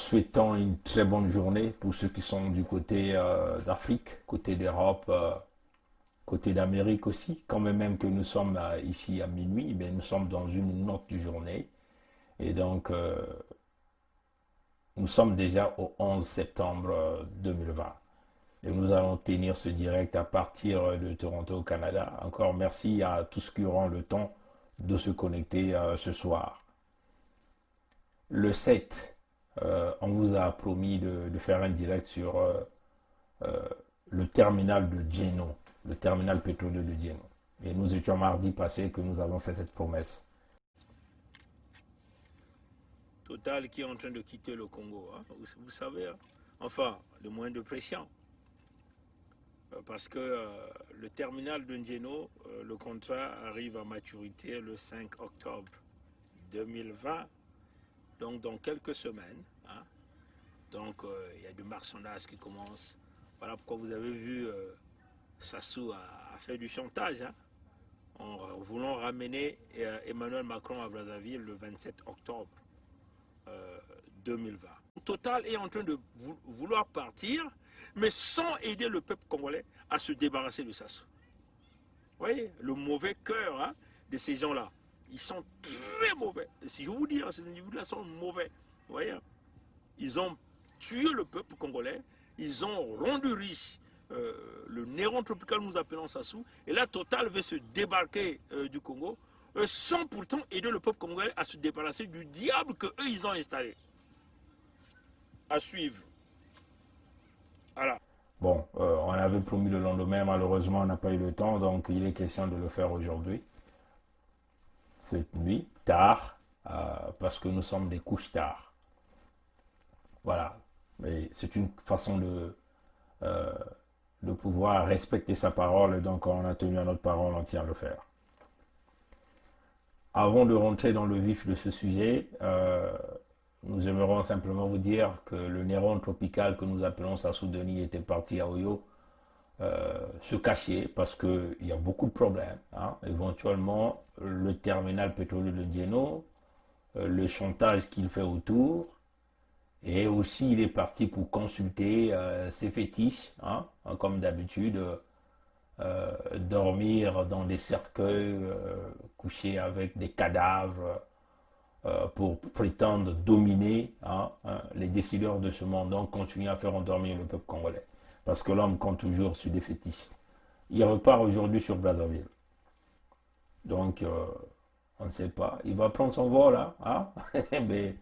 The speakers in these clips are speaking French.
souhaitant une très bonne journée pour ceux qui sont du côté d'Afrique, côté d'Europe, côté d'Amérique aussi. Quand même que nous sommes ici à minuit, mais nous sommes dans une autre journée. Et donc, nous sommes déjà au 11 septembre 2020. Et nous allons tenir ce direct à partir de Toronto au Canada. Encore merci à tous qui auront le temps de se connecter ce soir. Le 7, on vous a promis de faire un direct sur le terminal de Djeno, le terminal pétrolier de Djeno. Et nous étions mardi passé que nous avons fait cette promesse. Total qui est en train de quitter le Congo, hein, vous savez, hein. Enfin, le moins de pression. Parce que le terminal de Djeno, le contrat arrive à maturité le 5 octobre 2020, donc dans quelques semaines. Hein. Donc il y a du marchandage qui commence. Voilà pourquoi vous avez vu Sassou a fait du chantage, hein, en voulant ramener Emmanuel Macron à Brazzaville le 27 octobre 2020. Total est en train de vouloir partir, mais sans aider le peuple congolais à se débarrasser de Sassou. Vous voyez, le mauvais cœur, hein, de ces gens-là. Ils sont très mauvais. Si je vous dis, hein, ces individus-là sont mauvais. Vous voyez, ils ont tué le peuple congolais, ils ont rendu riche le Néron tropical, nous appelons Sassou, et là, Total veut se débarquer du Congo, sans pourtant aider le peuple congolais à se débarrasser du diable qu'eux, ils ont installé. À suivre. Voilà. Bon, on avait promis le lendemain, malheureusement, on n'a pas eu le temps, donc il est question de le faire aujourd'hui. Cette nuit, tard, parce que nous sommes des couches tard. Voilà. Mais c'est une façon de pouvoir respecter sa parole, donc on a tenu à notre parole, on tient à le faire. Avant de rentrer dans le vif de ce sujet, nous aimerons simplement vous dire que le Néron tropical que nous appelons Sassou Denis était parti à Oyo se cacher parce qu'il y a beaucoup de problèmes. Hein. Éventuellement, le terminal pétrolier de Djeno, le chantage qu'il fait autour, et aussi il est parti pour consulter ses fétiches, hein, comme d'habitude, dormir dans des cercueils, coucher avec des cadavres, pour prétendre dominer, hein, les décideurs de ce monde, donc continuer à faire endormir le peuple congolais. Parce que l'homme compte toujours sur des fétiches. Il repart aujourd'hui sur Brazzaville. Donc, on ne sait pas. Il va prendre son vol, là. Hein? Mais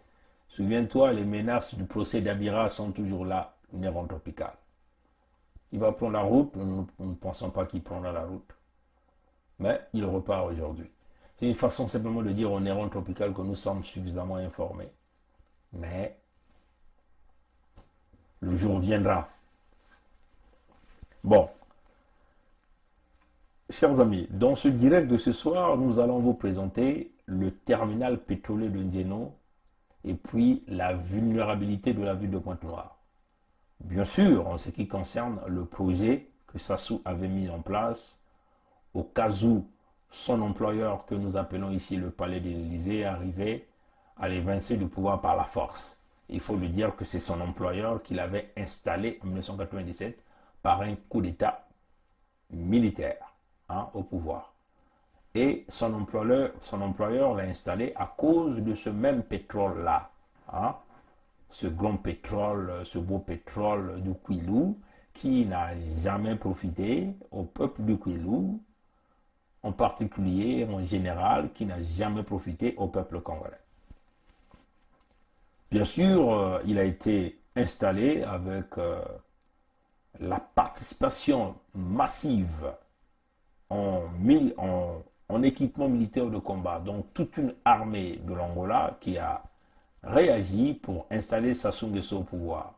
souviens-toi, les menaces du procès d'Abira sont toujours là, Néron tropical. Il va prendre la route, nous ne pensons pas qu'il prendra la route. Mais il repart aujourd'hui. C'est une façon simplement de dire au Néron tropical que nous sommes suffisamment informés. Mais le jour viendra. Bon. Chers amis, dans ce direct de ce soir, nous allons vous présenter le terminal pétrolier de Djeno et puis la vulnérabilité de la ville de Pointe-Noire. Bien sûr, en ce qui concerne le projet que Sassou avait mis en place, au cas où son employeur, que nous appelons ici le palais de l'Élysée, arrivait à l'évincer du pouvoir par la force. Il faut lui dire que c'est son employeur qui l'avait installé en 1997 par un coup d'État militaire, hein, au pouvoir. Et son employeur l'a installé à cause de ce même pétrole-là, hein, ce grand pétrole, ce beau pétrole du Kwilu, qui n'a jamais profité au peuple du Kwilu, en particulier, en général, qui n'a jamais profité au peuple congolais. Bien sûr, il a été installé avec la participation massive en équipement militaire de combat, donc toute une armée de l'Angola qui a réagi pour installer Sassou Nguesso au pouvoir.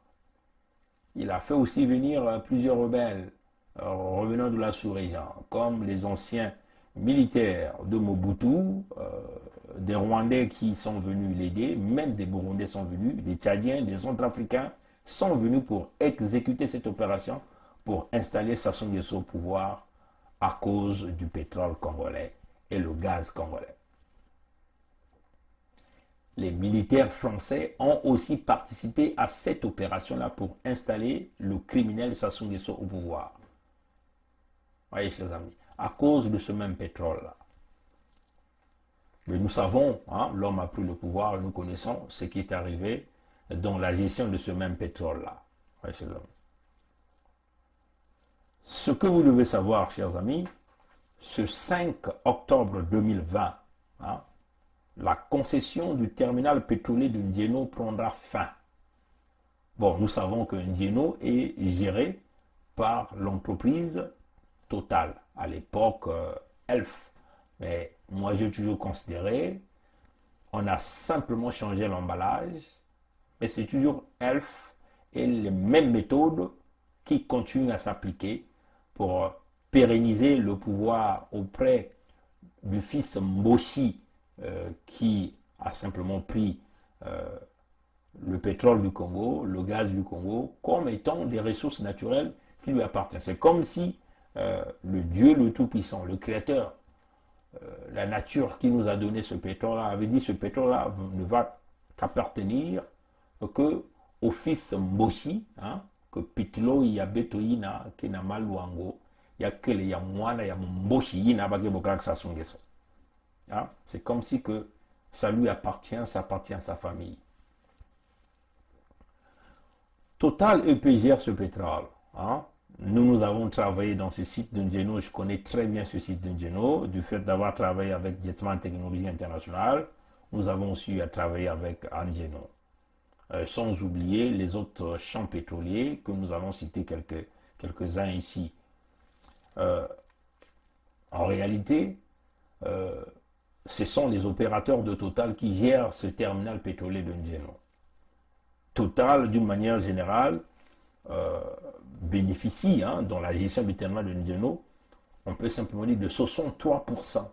Il a fait aussi venir plusieurs rebelles revenant de la sous-région, comme les anciens militaires de Mobutu, des Rwandais qui sont venus l'aider, même des Burundais sont venus, des Tchadiens, des Centrafricains sont venus pour exécuter cette opération, pour installer Sassou Nguesso au pouvoir à cause du pétrole congolais et le gaz congolais. les militaires français ont aussi participé à cette opération-là pour installer le criminel Sassou Nguesso au pouvoir. Voyez, chers amis, à cause de ce même pétrole-là. Mais nous savons, hein, l'homme a pris le pouvoir, nous connaissons ce qui est arrivé dans la gestion de ce même pétrole-là. Voyez, chers amis. Ce que vous devez savoir, chers amis, ce 5 octobre 2020, hein, la concession du terminal pétrolier de Ndieno prendra fin. Bon, nous savons que Ndieno est géré par l'entreprise Total, à l'époque Elf. Mais moi, j'ai toujours considéré, on a simplement changé l'emballage, mais c'est toujours Elf et les mêmes méthodes qui continuent à s'appliquer pour pérenniser le pouvoir auprès du fils Mboshi, qui a simplement pris le pétrole du Congo, le gaz du Congo, comme étant des ressources naturelles qui lui appartiennent. C'est comme si le Dieu le Tout-Puissant, le Créateur, la nature qui nous a donné ce pétrole-là, avait dit ce pétrole-là ne va t'appartenir que au fils Mboshi, hein, que Pitlo Yabetoina, Kenamaluango, Yakele Yamwana Yamboshi, Yinabake Bokrak Sassou Nguesso. C'est comme si que ça lui appartient, ça appartient à sa famille. Total EP gère ce pétrole. Hein. Nous avons travaillé dans ce site de Ndieno. Je connais très bien ce site de Ndieno, du fait d'avoir travaillé avec Jetman Technologie Internationale. Nous avons aussi travaillé avec Ndieno. Sans oublier les autres champs pétroliers que nous allons citer quelques-uns ici. En réalité, ce sont les opérateurs de Total qui gèrent ce terminal pétrolier de Ndieno. Total, d'une manière générale, bénéficie, hein, dans la gestion du terminal de Ndieno, on peut simplement dire de 63%,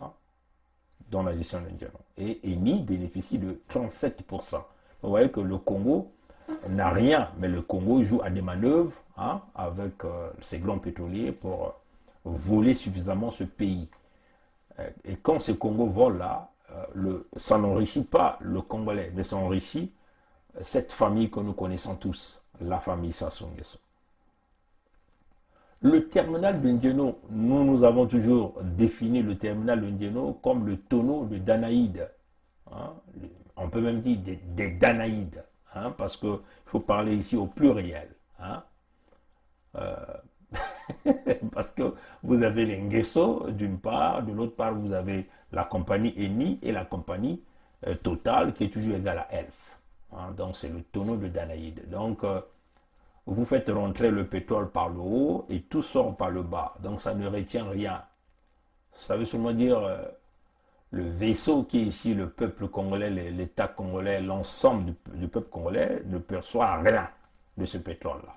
hein, dans la gestion de Ndieno. Et Eni bénéficie de 37%. Vous voyez que le Congo n'a rien, mais le Congo joue à des manœuvres, hein, avec ses grands pétroliers pour voler suffisamment ce pays. Et quand ce Congo vole là, ça n'enrichit pas le Congolais, mais ça enrichit cette famille que nous connaissons tous, la famille Sassou Nguesso. Le terminal de Ndieno, nous avons toujours défini le terminal de Ndieno comme le tonneau de Danaïde. Hein, on peut même dire des Danaïdes, hein, parce qu'il faut parler ici au pluriel. Hein. Parce que vous avez les Nguesso d'une part, de l'autre part vous avez la compagnie Eni et la compagnie Total qui est toujours égale à Elf. Hein, donc c'est le tonneau de Danaïde. Donc vous faites rentrer le pétrole par le haut et tout sort par le bas. Donc ça ne retient rien. Ça veut seulement dire le vaisseau qui est ici, le peuple congolais, l'État congolais, l'ensemble du peuple congolais ne perçoit rien de ce pétrole-là.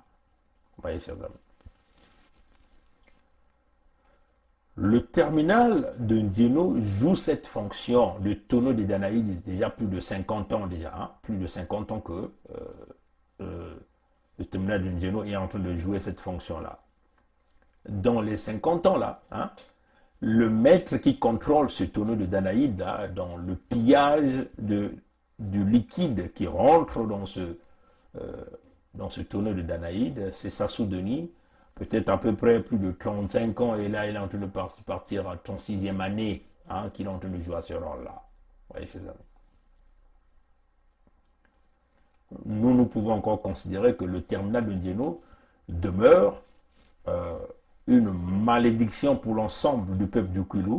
Vous voyez, chers amis. Le terminal de Ndieno joue cette fonction de tonneau des Danaïdes déjà plus de 50 ans déjà. Hein, plus de 50 ans que le terminal de Ndieno est en train de jouer cette fonction-là. Dans les 50 ans-là, hein, le maître qui contrôle ce tonneau de Danaïde, hein, dans le pillage du liquide qui rentre dans ce tonneau de Danaïde, c'est Sassou Denis, peut-être à peu près plus de 35 ans, et là il est en train de partir à 36e année, hein, qu'il est en train de jouer à ce rôle-là. Vous voyez, chers amis. Nous pouvons encore considérer que le terminal de Ndieno demeure une malédiction pour l'ensemble du peuple du Kwilu,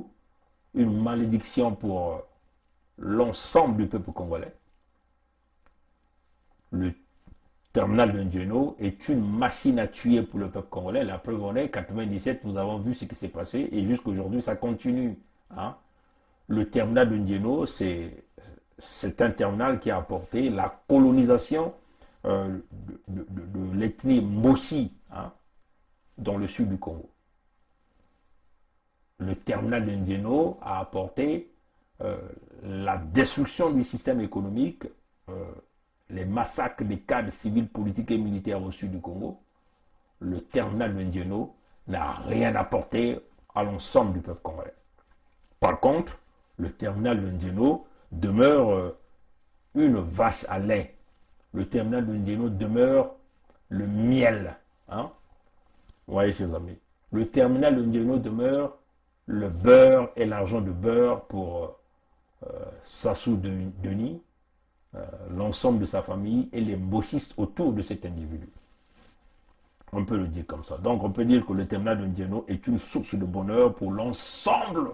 une malédiction pour l'ensemble du peuple congolais. Le terminal de Ndieno est une machine à tuer pour le peuple congolais. La preuve en est, 97, nous avons vu ce qui s'est passé et jusqu'à aujourd'hui, ça continue. Hein. Le terminal de Ndieno, c'est un terminal qui a apporté la colonisation de l'ethnie Mboshi, hein, dans le sud du Congo. Le terminal de Ndieno a apporté la destruction du système économique, les massacres des cadres civils, politiques et militaires au sud du Congo. Le terminal de Ndieno n'a rien apporté à l'ensemble du peuple congolais. Par contre, le terminal de Ndieno demeure une vache à lait. Le terminal de Ndieno demeure le miel. Hein? Vous voyez, chers amis. Le terminal de Ndieno demeure le beurre et l'argent de beurre pour Sassou Denis, l'ensemble de sa famille et les mbochistes autour de cet individu. On peut le dire comme ça. Donc on peut dire que le terminal de Ndieno est une source de bonheur pour l'ensemble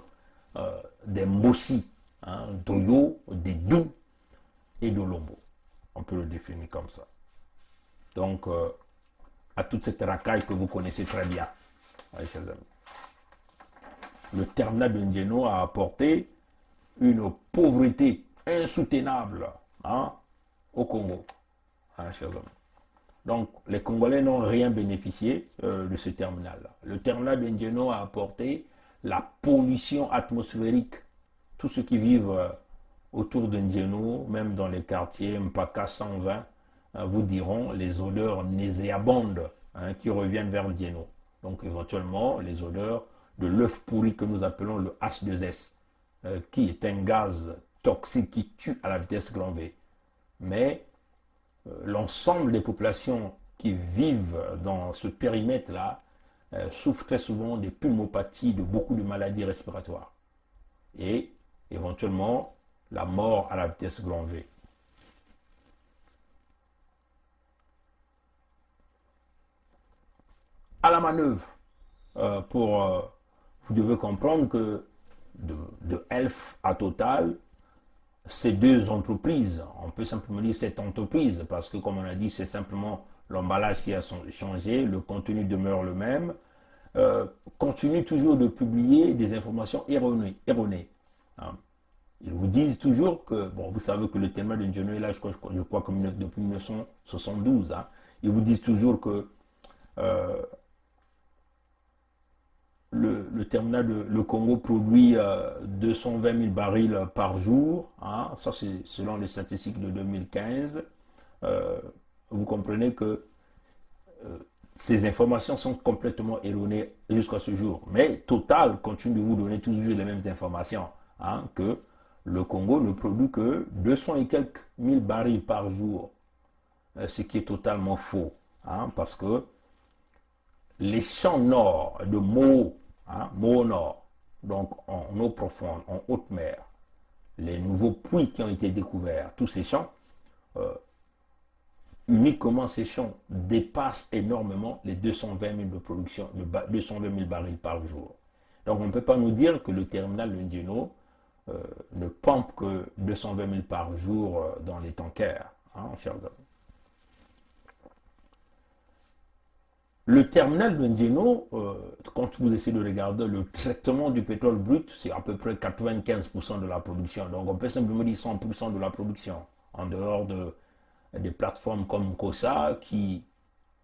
des mbossis, hein, d'Oyo, des Dou et de Lombo. On peut le définir comme ça. Donc, à toute cette racaille que vous connaissez très bien, chers amis. Le terminal de Ndieno a apporté une pauvreté insoutenable, hein, au Congo, hein, chers amis. Donc, les Congolais n'ont rien bénéficié de ce terminal-là. Le terminal de Ndieno a apporté la pollution atmosphérique. Tous ceux qui vivent autour de Ndieno, même dans les quartiers Mpaka 120, vous diront les odeurs nauséabondes, hein, qui reviennent vers Ndieno. Donc, éventuellement, les odeurs de l'œuf pourri que nous appelons le H2S, qui est un gaz toxique qui tue à la vitesse grand V. Mais l'ensemble des populations qui vivent dans ce périmètre-là souffrent très souvent des pneumopathies, de beaucoup de maladies respiratoires. Et éventuellement, la mort à la vitesse grand V. À la manœuvre, vous devez comprendre que de Elf à Total, ces deux entreprises, on peut simplement dire cette entreprise, parce que comme on a dit, c'est simplement l'emballage qui a changé, le contenu demeure le même, continue toujours de publier des informations erronées. Hein. Ils vous disent toujours que, bon, vous savez que le terminal de Ndieno est là, je crois que depuis 1972, hein. Ils vous disent toujours que le terminal le Congo produit 220 000 barils par jour, hein. Ça c'est selon les statistiques de 2015. Vous comprenez que ces informations sont complètement erronées jusqu'à ce jour. Mais Total continue de vous donner toujours les mêmes informations, hein, que le Congo ne produit que 200 et quelques mille barils par jour, ce qui est totalement faux, hein, parce que les champs nord de Mo, hein, Mo Nord, donc en eau profonde, en haute mer, les nouveaux puits qui ont été découverts, tous ces champs, uniquement ces champs dépassent énormément les 220 000 de production, 220 000 barils par jour. Donc on ne peut pas nous dire que le terminal de Ndieno ne pompe que 220 000 par jour dans les tankers, hein, chers amis. Le terminal de Ndieno, quand vous essayez de regarder le traitement du pétrole brut, c'est à peu près 95% de la production. Donc on peut simplement dire 100% de la production, en dehors des plateformes comme COSA, qui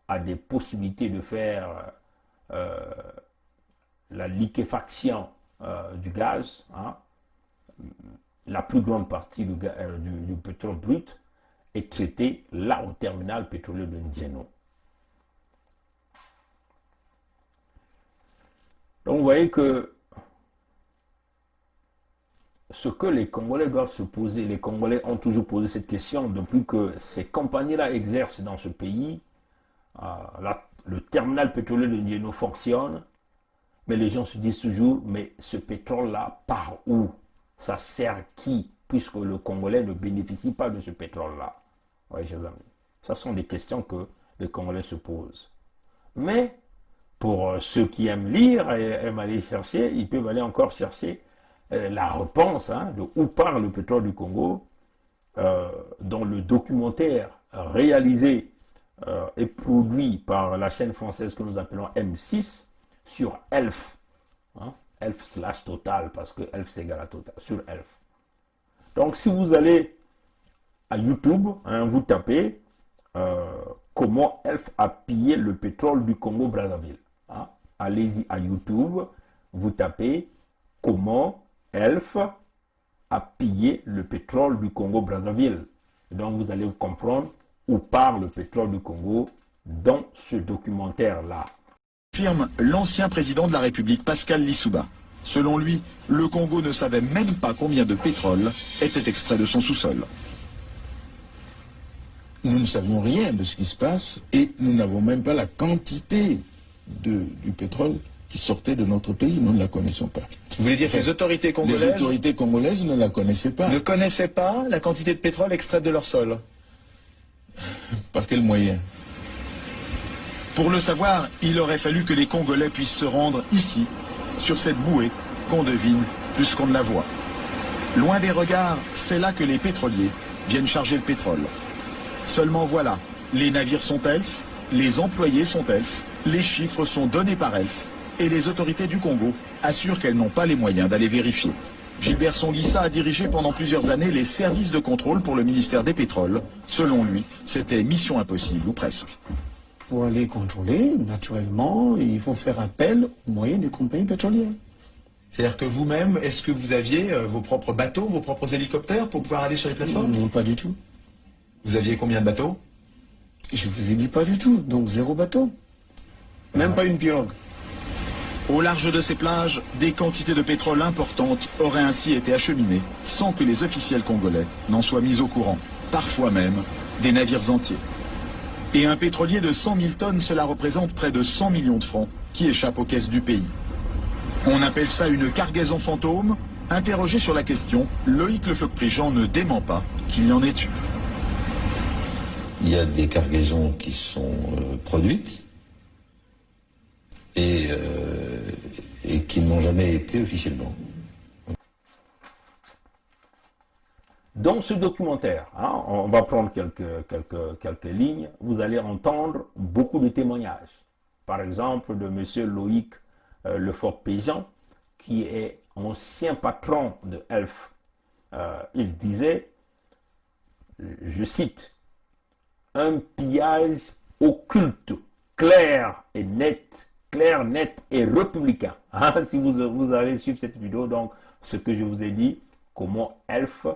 a des possibilités de faire la liquéfaction du gaz, hein. La plus grande partie du pétrole brut est traitée là au terminal pétrolier de Ndieno. Donc vous voyez que ce que les Congolais doivent se poser, les Congolais ont toujours posé cette question depuis que ces compagnies-là exercent dans ce pays. Le terminal pétrolier de Ndieno fonctionne, mais les gens se disent toujours, mais ce pétrole-là part où? Ça sert qui? Puisque le Congolais ne bénéficie pas de ce pétrole-là. Oui, chers amis. Ce sont des questions que les Congolais se posent. Mais pour ceux qui aiment lire et aiment aller chercher, ils peuvent aller encore chercher la réponse, hein, de où part le pétrole du Congo, dans le documentaire réalisé et produit par la chaîne française que nous appelons M6 sur ELF, hein, ELF/Total, parce que ELF c'est égal à Total, sur ELF. Donc si vous allez à YouTube, hein, vous tapez comment ELF a pillé le pétrole du Congo-Brazzaville. Hein. Allez-y à YouTube, vous tapez comment ELF a pillé le pétrole du Congo-Brazzaville. Donc vous allez comprendre où part le pétrole du Congo dans ce documentaire-là. Affirme l'ancien président de la République, Pascal Lissouba. Selon lui, le Congo ne savait même pas combien de pétrole était extrait de son sous-sol. nous ne savions rien de ce qui se passe et nous n'avons même pas la quantité du pétrole qui sortait de notre pays. Nous ne la connaissons pas. Vous voulez dire que les autorités congolaises ne la connaissaient pas. ne connaissaient pas la quantité de pétrole extraite de leur sol? Par quel moyen? Pour le savoir, il aurait fallu que les Congolais puissent se rendre ici, sur cette bouée qu'on devine plus qu'on ne la voit. Loin des regards, c'est là que les pétroliers viennent charger le pétrole. Seulement voilà, les navires sont elfes, les employés sont elfes, les chiffres sont donnés par elfes, et les autorités du Congo assurent qu'elles n'ont pas les moyens d'aller vérifier. Gilbert Songuissa a dirigé pendant plusieurs années les services de contrôle pour le ministère des Pétroles. Selon lui, c'était mission impossible, ou presque. Pour aller contrôler, naturellement, il faut faire appel aux moyens des compagnies pétrolières. C'est-à-dire que vous-même, est-ce que vous aviez vos propres bateaux, vos propres hélicoptères pour pouvoir aller sur les plateformes? Non, pas du tout. Vous aviez combien de bateaux? Je vous ai dit pas du tout, donc 0 bateau. Même pas une pirogue. Au large de ces plages, des quantités de pétrole importantes auraient ainsi été acheminées sans que les officiels congolais n'en soient mis au courant. Parfois même, des navires entiers. Et un pétrolier de 100 000 tonnes, cela représente près de 100 millions de francs qui échappent aux caisses du pays. On appelle ça une cargaison fantôme. Interrogé sur la question, Loïc Lefeuc-Prigent ne dément pas qu'il y en ait eu. Il y a des cargaisons qui sont produites et qui n'ont jamais été officiellement. Dans ce documentaire, hein, on va prendre quelques lignes, vous allez entendre beaucoup de témoignages. Par exemple, de M. Loïc Lefeuc-Prigent, qui est ancien patron de ELF. Il disait, je cite, « Un pillage occulte, clair, net et républicain. » Si vous allez suivre cette vidéo, donc ce que je vous ai dit, comment ELF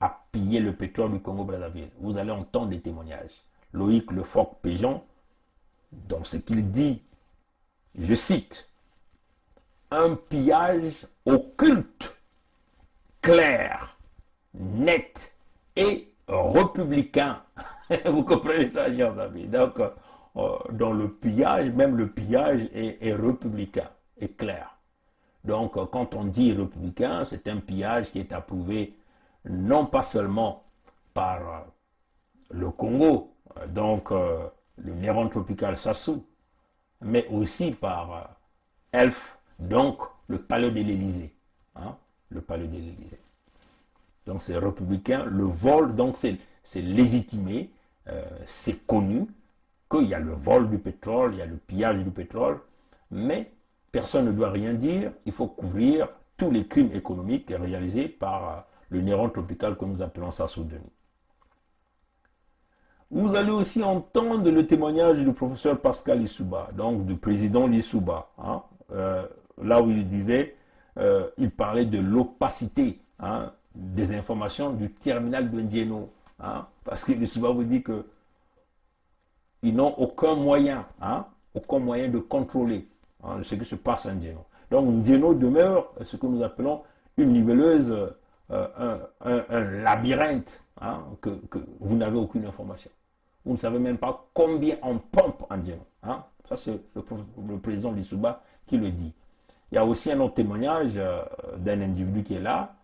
a pillé le pétrole du Congo-Brazzaville. Vous allez entendre des témoignages. Loïc Lefeuc-Prigent, dans ce qu'il dit, je cite, « Un pillage occulte, clair, net et républicain. » Vous comprenez ça, chers amis? Donc, dans le pillage, même le pillage est républicain, est clair. Donc, quand on dit républicain, c'est un pillage qui est approuvé non pas seulement par le Congo, donc le Néron tropical Sassou, mais aussi par ELF, donc le palais de l'Élysée. Hein, le palais de l'Élysée. Donc c'est républicain, le vol, donc c'est légitimé, c'est connu qu'il y a le vol du pétrole, il y a le pillage du pétrole, mais personne ne doit rien dire, il faut couvrir tous les crimes économiques réalisés par le Néron tropical que nous appelons Sassou Denis. Vous allez aussi entendre le témoignage du professeur Pascal Lissouba, donc du président Lissouba, hein, là où il disait, il parlait de l'opacité, hein, des informations du terminal de Ndieno, hein, parce que Lissouba vous dit que ils n'ont aucun moyen de contrôler, hein, ce qui se passe à Ndieno. Donc Ndieno demeure ce que nous appelons une niveleuse, un labyrinthe, hein, que vous n'avez aucune information. Vous ne savez même pas combien on pompe en Ndieno. Hein. Ça, c'est le président Lissouba qui le dit. Il y a aussi un autre témoignage d'un individu qui est là,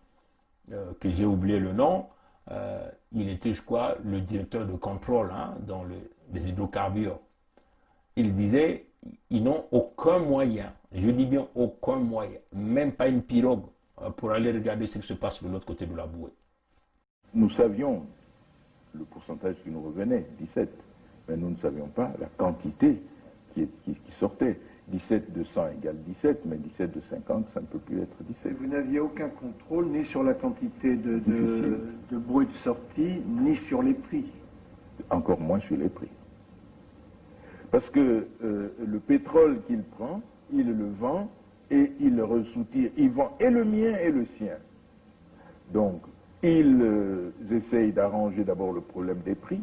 que j'ai oublié le nom. Il était, je crois, le directeur de contrôle, hein, dans les hydrocarbures. Il disait, ils n'ont aucun moyen, je dis bien aucun moyen, même pas une pirogue, pour aller regarder ce qui se passe de l'autre côté de la bouée. Nous savions le pourcentage qui nous revenait, 17, mais nous ne savions pas la quantité qui sortait. 17 de 100 égale 17, mais 17 de 50, ça ne peut plus être 17. Vous n'aviez aucun contrôle ni sur la quantité de bouée de sortie, ni sur les prix. Encore moins sur les prix. Parce que le pétrole qu'il prend, il le vend et il le ressoutire. Il vend et le mien et le sien. Donc, ils essayent d'arranger d'abord le problème des prix.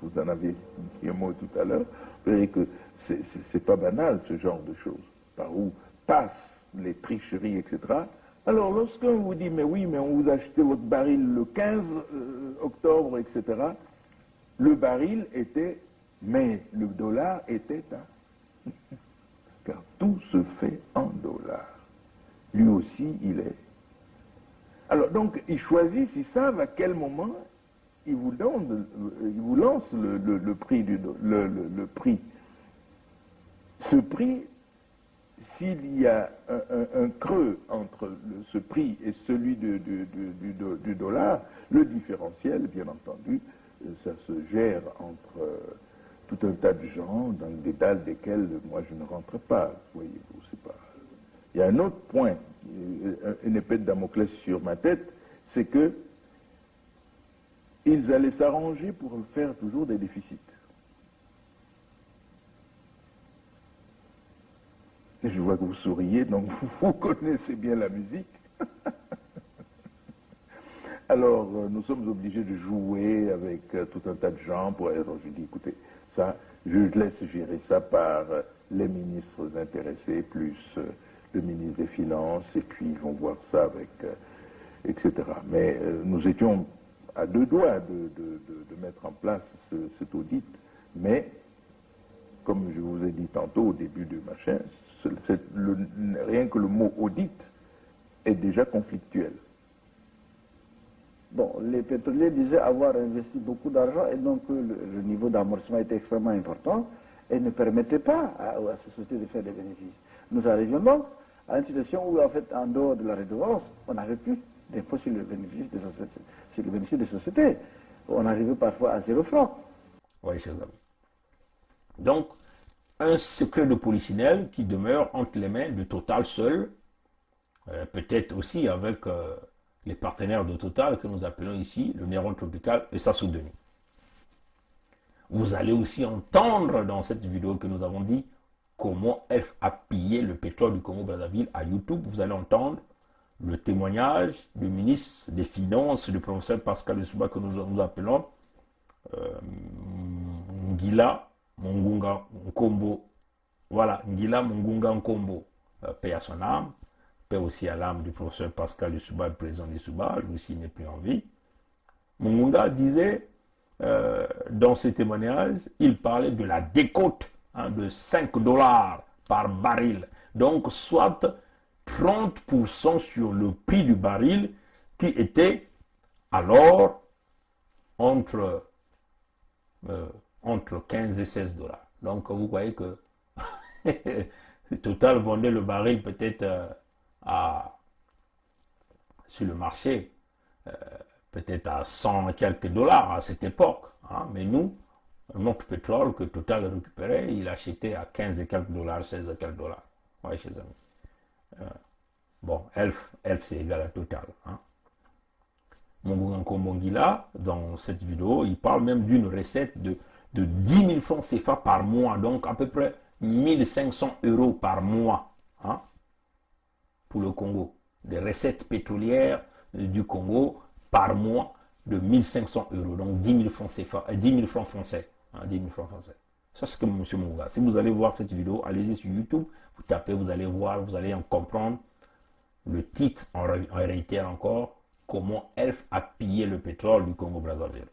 Vous en avez dit un mot tout à l'heure. Vous verrez que c'est pas banal, ce genre de choses. Par où passent les tricheries, etc. Alors, lorsqu'on vous dit, mais oui, mais on vous a acheté votre baril le 15 octobre, etc., le baril était, mais le dollar était un. Car tout se fait en dollars. Lui aussi, il est. Alors donc, ils choisissent, ils savent à quel moment ils vous lancent le prix le prix. Ce prix, s'il y a un creux entre ce prix et celui du dollar, le différentiel, bien entendu, ça se gère entre tout un tas de gens dans le détail desquels moi je ne rentre pas, voyez-vous, c'est pas. Il y a un autre point, une épée de Damoclès sur ma tête, c'est que ils allaient s'arranger pour faire toujours des déficits. Et je vois que vous souriez, donc vous connaissez bien la musique. Alors, nous sommes obligés de jouer avec tout un tas de gens. Alors, je dis, écoutez, ça, je laisse gérer ça par les ministres intéressés, plus le ministre des Finances, et puis ils vont voir ça avec, etc. Mais nous étions à deux doigts de mettre en place cet audit, mais, comme je vous ai dit tantôt au début du machin, rien que le mot audit est déjà conflictuel. Bon, les pétroliers disaient avoir investi beaucoup d'argent et donc le niveau d'amortissement était extrêmement important et ne permettait pas à ces sociétés de faire des bénéfices. Nous arrivions donc à une situation où, en fait, en dehors de la redevance, on n'avait plus d'impôt sur le bénéfice des sociétés. On arrivait parfois à 0 francs. Oui, chers amis. Donc, un secret de polichinelle qui demeure entre les mains de Total seul, peut-être aussi avec les partenaires de Total que nous appelons ici le Néron Tropical et Sassou Denis. Vous allez aussi entendre dans cette vidéo que nous avons dit comment Elf a pillé le pétrole du Congo-Brazzaville à YouTube. Vous allez entendre le témoignage du ministre des Finances, du professeur Pascal Lissouba que nous appelons Ngila Mongunga Nkombo. Voilà, Ngila Mongunga Nkombo, paix à son âme. Paix aussi à l'âme du professeur Pascal Lissouba, le président Lissouba, lui aussi n'est plus en vie. Mongunga disait, dans ses témoignages, il parlait de la décote de 5 $ par baril. Donc, soit 30% sur le prix du baril qui était alors entre 15 et 16 $. Donc, vous voyez que Total vendait le baril peut-être sur le marché, peut-être à 100 et quelques dollars à cette époque. Mais nous, notre pétrole que Total récupérait, il achetait à 15 et quelques dollars, 16 et quelques dollars. Oui, chers amis. Bon, Elf c'est égal à Total. Mongunga Nkombongila, dans cette vidéo, il parle même d'une recette de 10 000 francs CFA par mois, donc à peu près 1500 € par mois pour le Congo. Des recettes pétrolières du Congo par mois de 1500 €, donc 10 000 francs CFA, 10 000 francs français. 10 000 francs français. Ça, c'est comme M. Mongunga. Si vous allez voir cette vidéo, allez-y sur YouTube, vous tapez, vous allez voir, vous allez en comprendre. Le titre en réitère encore comment Elf a pillé le pétrole du Congo-Brazzaville.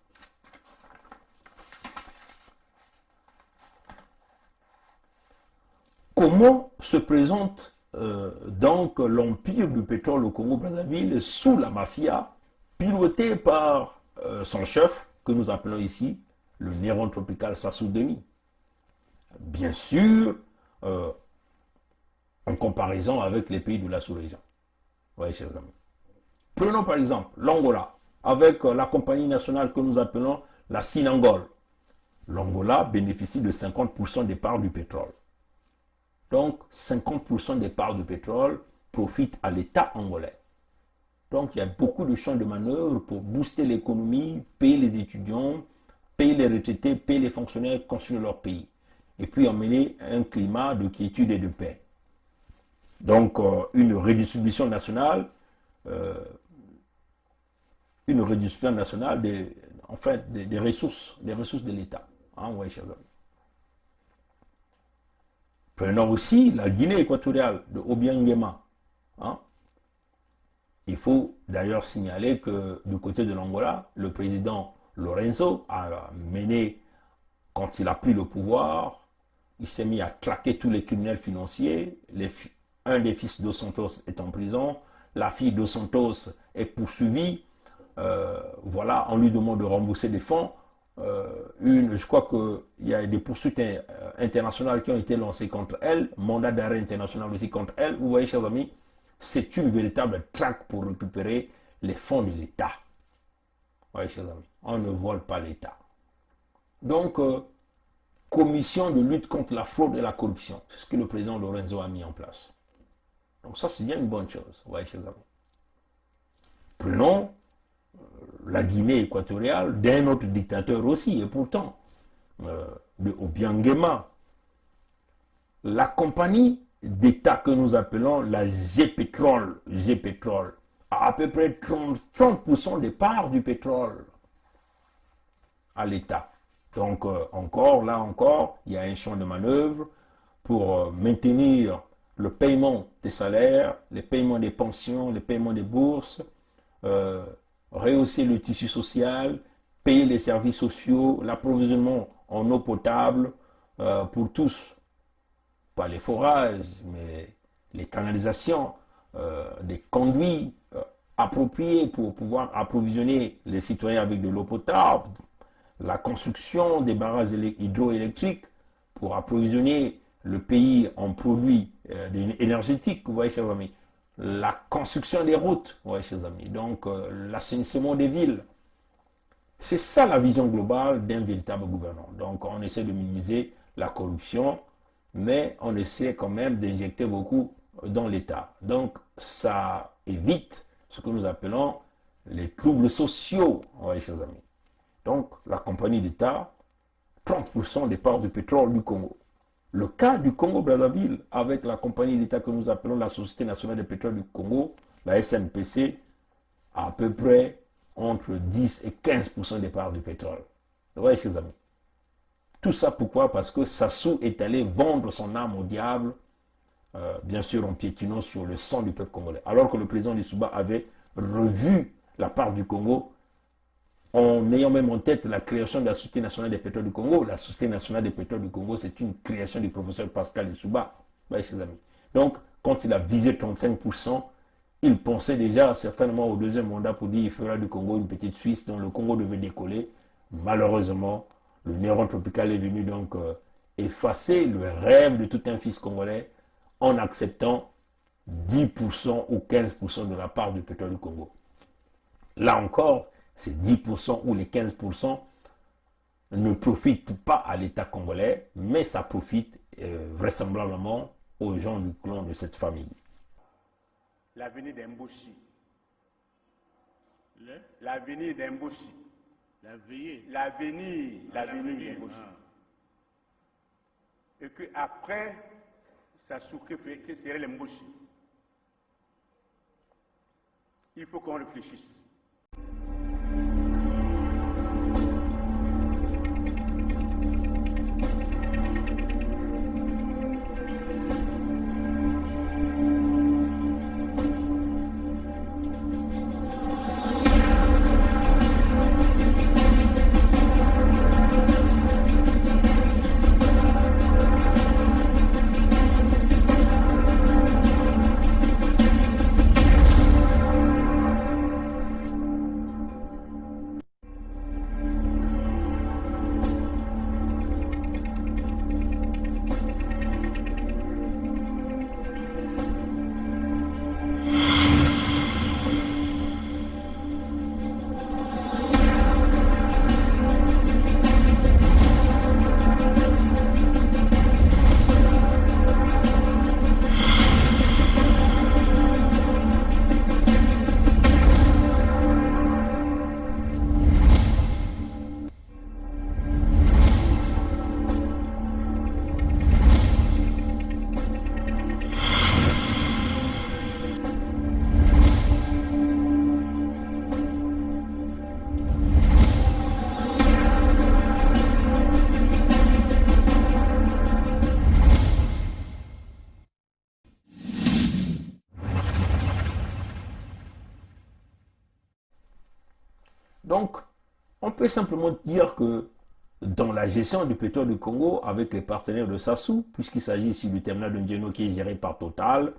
Comment se présente donc l'empire du pétrole au Congo-Brazzaville sous la mafia, piloté par son chef, que nous appelons ici le Néron Tropical Sassou Denis. Bien sûr, en comparaison avec les pays de la sous-région. Oui, chers amis. Prenons par exemple l'Angola, avec la compagnie nationale que nous appelons la Sinangol. L'Angola bénéficie de 50% des parts du pétrole. Donc, 50% des parts du pétrole profitent à l'État angolais. Donc, il y a beaucoup de champs de manœuvre pour booster l'économie, payer les étudiants, payer les retraités, payer les fonctionnaires, construire leur pays. Et puis emmener un climat de quiétude et de paix. Donc, une redistribution nationale des ressources de l'État. Ouais, chers amis. Prenons aussi la Guinée équatoriale de Obiangema. Il faut d'ailleurs signaler que du côté de l'Angola, le président Lorenzo a mené, quand il a pris le pouvoir, il s'est mis à traquer tous les criminels financiers. Un des fils de Santos est en prison, la fille de Santos est poursuivie. Voilà, on lui demande de rembourser des fonds. Je crois qu'il y a des poursuites internationales qui ont été lancées contre elle, mandat d'arrêt international aussi contre elle. Vous voyez, chers amis, c'est une véritable traque pour récupérer les fonds de l'État. Vous voyez, chers amis, on ne vole pas l'État. Donc, commission de lutte contre la fraude et la corruption, c'est ce que le président Lorenzo a mis en place. Donc ça, c'est bien une bonne chose. Vous voyez, chers amis. Prenons la Guinée équatoriale d'un autre dictateur aussi, et pourtant, de Obiangema. La compagnie d'État que nous appelons la G-Pétrole, a à peu près 30% des parts du pétrole à l'État. Donc, encore, il y a un champ de manœuvre pour maintenir le paiement des salaires, le paiement des pensions, le paiement des bourses, rehausser le tissu social, payer les services sociaux, l'approvisionnement en eau potable pour tous, pas les forages, mais les canalisations, des conduits appropriés pour pouvoir approvisionner les citoyens avec de l'eau potable, la construction des barrages hydroélectriques pour approvisionner le pays en produits énergétiques, vous voyez, chers amis. La construction des routes, vous voyez, chers amis. Donc, l'assainissement des villes. C'est ça la vision globale d'un véritable gouvernement. Donc, on essaie de minimiser la corruption, mais on essaie quand même d'injecter beaucoup dans l'État. Donc, ça évite ce que nous appelons les troubles sociaux, vous voyez, chers amis. Donc, la compagnie d'État, 30% des parts du pétrole du Congo. Le cas du Congo-Brazzaville avec la compagnie d'État que nous appelons la Société nationale de pétrole du Congo, la SNPC, à peu près entre 10 et 15% des parts du pétrole. Vous voyez, chers amis. Tout ça pourquoi? Parce que Sassou est allé vendre son âme au diable, bien sûr en piétinant sur le sang du peuple congolais. Alors que le président Lissouba avait revu la part du Congo en ayant même en tête la création de la Société nationale des pétroles du Congo. La Société nationale des pétroles du Congo, c'est une création du professeur Pascal Lissouba. Voyez, ses amis. Donc, quand il a visé 35%, il pensait déjà certainement au deuxième mandat pour dire qu'il fera du Congo une petite Suisse dont le Congo devait décoller. Malheureusement, le Néron tropical est venu donc effacer le rêve de tout un fils congolais en acceptant 10% ou 15% de la part du pétrole du Congo. Là encore, ces 10% ou les 15% ne profitent pas à l'État congolais, mais ça profite vraisemblablement aux gens du clan de cette famille. L'avenir d'Emboshi. L'avenir d'Emboshi. L'avenir d'Emboshi. Et qu'après, ça souffre que serait l'Emboshi. Il faut qu'on réfléchisse. Donc, On peut simplement dire que dans la gestion du pétrole du Congo avec les partenaires de Sassou, puisqu'il s'agit ici du terminal de Ndjeno qui est géré par Total,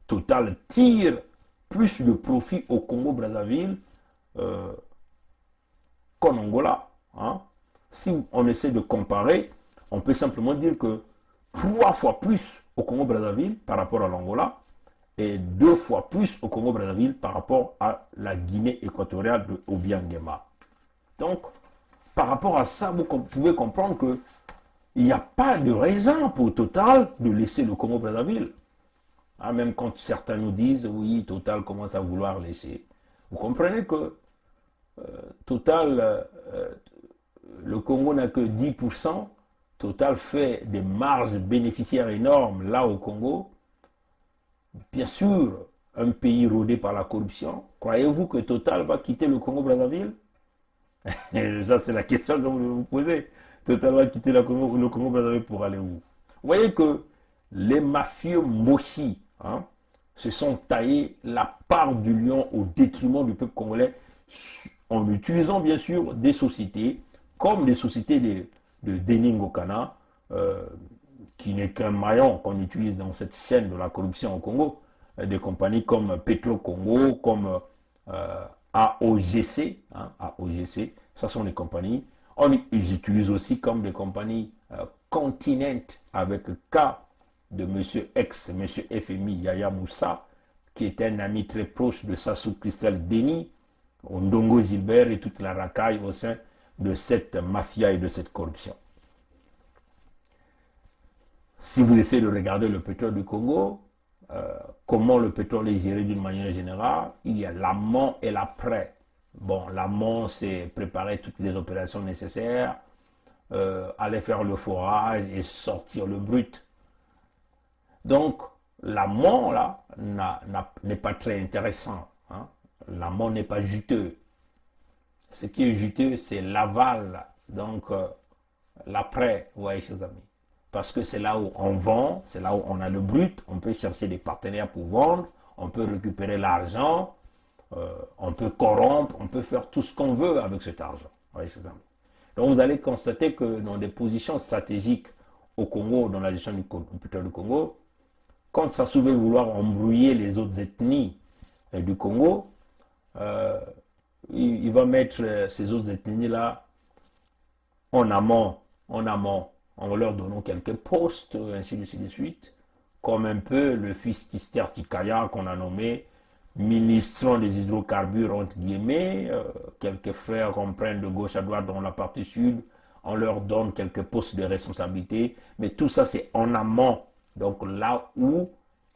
Total tire plus de profit au Congo-Brazzaville qu'en Angola. Hein. Si on essaie de comparer, on peut simplement dire que 3 fois plus au Congo-Brazzaville par rapport à l'Angola et 2 fois plus au Congo-Brazzaville par rapport à la Guinée équatoriale de Obiangema. Donc, par rapport à ça, vous pouvez comprendre qu'il n'y a pas de raison pour Total de laisser le Congo-Brazzaville. Hein, même quand certains nous disent, oui, Total commence à vouloir laisser. Vous comprenez que Total, le Congo n'a que 10%. Total fait des marges bénéficiaires énormes là au Congo. Bien sûr, un pays rodé par la corruption. Croyez-vous que Total va quitter le Congo-Brazzaville? Ça, c'est la question que vous vous posez. Total va quitter le Congo-Brazzaville pour aller où? Vous voyez que les mafieux Moshi se sont taillés la part du lion au détriment du peuple congolais en utilisant bien sûr des sociétés comme des sociétés de Denis Ngokana, qui n'est qu'un maillon qu'on utilise dans cette chaîne de la corruption au Congo, des compagnies comme Petro Congo, comme AOGC, AOGC, ça sont les compagnies. Ils utilisent aussi comme des compagnies Continent avec le cas de monsieur FMI Yaya Moussa, qui est un ami très proche de Sassou Christelle Denis, Ndongo Gilbert et toute la racaille au sein de cette mafia et de cette corruption. Si vous essayez de regarder le pétrole du Congo, comment le pétrole est géré d'une manière générale, il y a l'amont et l'après. Bon, l'amont, c'est préparer toutes les opérations nécessaires, aller faire le forage et sortir le brut. Donc, l'amont, là, n'est pas très intéressant. Hein. L'amont n'est pas juteux. Ce qui est juteux, c'est l'aval, donc l'après, vous voyez, chers amis. Parce que c'est là où on vend, c'est là où on a le brut, on peut chercher des partenaires pour vendre, on peut récupérer l'argent, on peut corrompre, on peut faire tout ce qu'on veut avec cet argent. Vous voyez, chers amis. Donc vous allez constater que dans des positions stratégiques au Congo, dans la gestion du pétrole du Congo, quand ça veut vouloir embrouiller les autres ethnies du Congo, il va mettre ces autres ethnies-là en amont, en leur donnant quelques postes, ainsi de suite, comme un peu le fils Tister Tikaya qu'on a nommé ministre des hydrocarbures, entre guillemets, quelques frères qu'on prenne de gauche à droite dans la partie sud, on leur donne quelques postes de responsabilité, mais tout ça c'est en amont, donc là où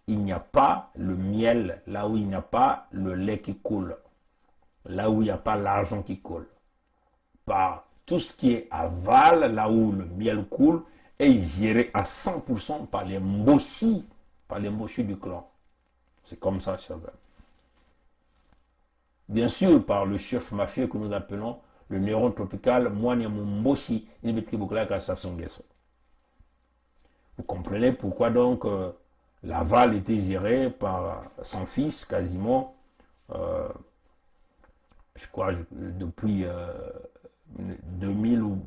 il n'y a pas le miel, là où il n'y a pas le lait qui coule, là où il n'y a pas l'argent qui coule. Par tout ce qui est aval, là où le miel coule, est géré à 100% par les mbossis du clan. C'est comme ça, chers amis. Bien sûr, par le chef mafieux que nous appelons le neuron tropical Mwanyamou Mbossi, vous comprenez pourquoi donc l'aval était géré par son fils quasiment, je crois, depuis 2000 ou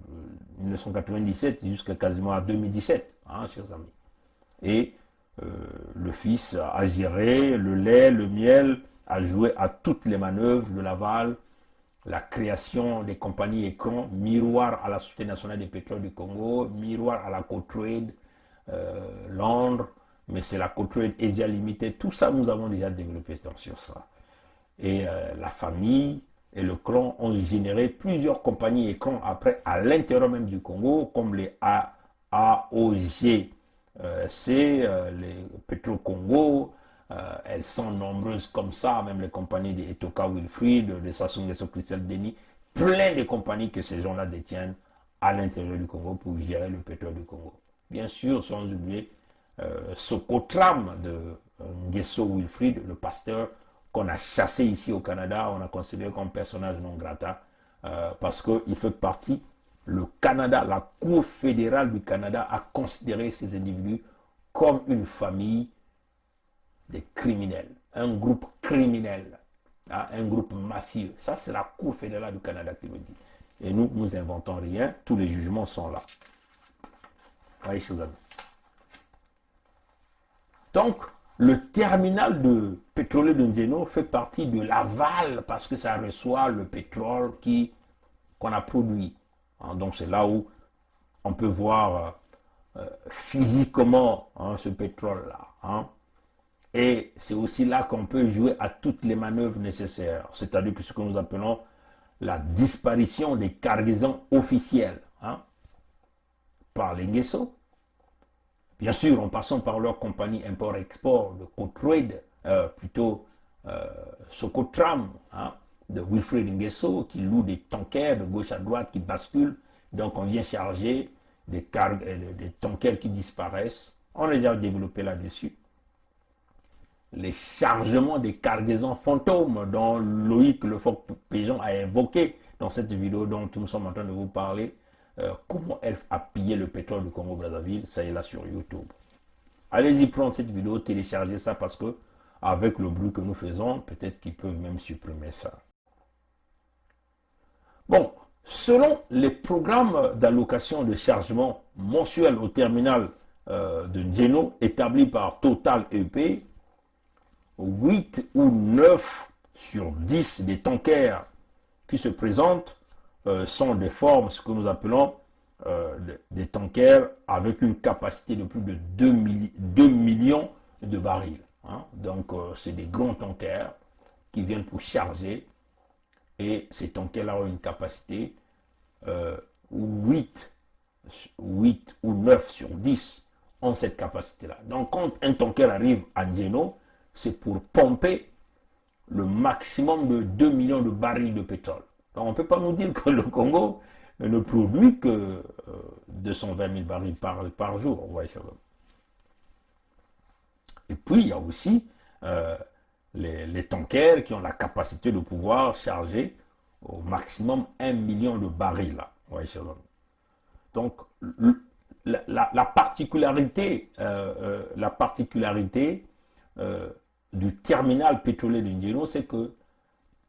1997 jusqu'à quasiment à 2017, hein, chers amis. Et le fils a géré le lait, le miel, a joué à toutes les manœuvres de l'aval, la création des compagnies écrans, miroir à la Société nationale des pétroles du Congo, miroir à la Cotrade, Londres, mais c'est la Cotrade Asia Limited, tout ça nous avons déjà développé sur ça. Et la famille et le clan ont généré plusieurs compagnies écrans après à l'intérieur même du Congo, comme les AOGC, les Petro Congo, elles sont nombreuses comme ça, même les compagnies de Etoka Wilfried, de Sassou Nguesso Christelle Denis, plein de compagnies que ces gens-là détiennent à l'intérieur du Congo pour gérer le pétrole du Congo. Bien sûr, sans oublier Sokotram de Nguesso Wilfried, le pasteur qu'on a chassé ici au Canada, on a considéré comme personnage non grata, parce qu'il fait partie, le Canada, la Cour fédérale du Canada a considéré ces individus comme une famille des criminels, un groupe criminel. hein, un groupe mafieux. Ça, c'est la Cour fédérale du Canada qui le dit. Et nous, nous inventons rien. Tous les jugements sont là. Voyez, chers amis. Donc, le terminal de pétrolier de Ndjeno fait partie de l'aval parce que ça reçoit le pétrole qu'on a produit. Hein, donc, c'est là où on peut voir physiquement hein, ce pétrole-là. Hein. Et c'est aussi là qu'on peut jouer à toutes les manœuvres nécessaires. C'est-à-dire que ce que nous appelons la disparition des cargaisons officielles hein, par les Nguesso. Bien sûr, en passant par leur compagnie import-export de Cotrade, Socotram, hein, de Wilfred Nguesso, qui loue des tankers de gauche à droite qui basculent. Donc on vient charger des tankers qui disparaissent. On les a développés là-dessus. Les chargements des cargaisons fantômes dont Loïc Lefort-Péjon a évoqué dans cette vidéo dont nous sommes en train de vous parler. Comment elle a pillé le pétrole du Congo-Brazzaville, ça est là sur YouTube. Allez-y prendre cette vidéo, téléchargez ça parce que avec le bruit que nous faisons, peut-être qu'ils peuvent même supprimer ça. Bon, selon les programmes d'allocation de chargement mensuel au terminal de Ndjeno établis par Total EP, 8 ou 9 sur 10 des tankers qui se présentent sont des formes, ce que nous appelons des tankers avec une capacité de plus de 2 millions de barils. Hein. Donc, c'est des grands tankers qui viennent pour charger et ces tankers-là ont une capacité 8 ou 9 sur 10 ont cette capacité-là. Donc, quand un tanker arrive à Ndjeno, c'est pour pomper le maximum de 2 millions de barils de pétrole. Donc on ne peut pas nous dire que le Congo ne produit que 220 000 barils par jour. Et puis il y a aussi les tankers qui ont la capacité de pouvoir charger au maximum 1 million de barils. Donc la particularité du terminal pétrolier de Ndjeno, c'est que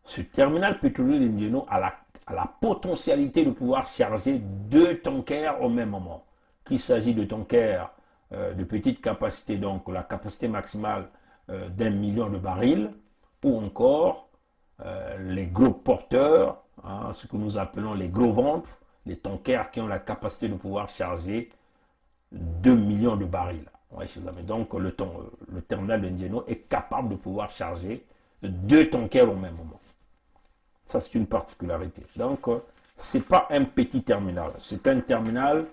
ce terminal pétrolier de Ndjeno a la potentialité de pouvoir charger 2 tankers au même moment. Qu'il s'agit de tankers de petite capacité, donc la capacité maximale d'1 million de barils, ou encore les gros porteurs, hein, ce que nous appelons les gros ventres, les tankers qui ont la capacité de pouvoir charger 2 millions de barils. Ouais, donc le terminal de Ndjeno est capable de pouvoir charger 2 tankers au même moment. Ça, c'est une particularité. Donc, ce n'est pas un petit terminal. C'est un terminal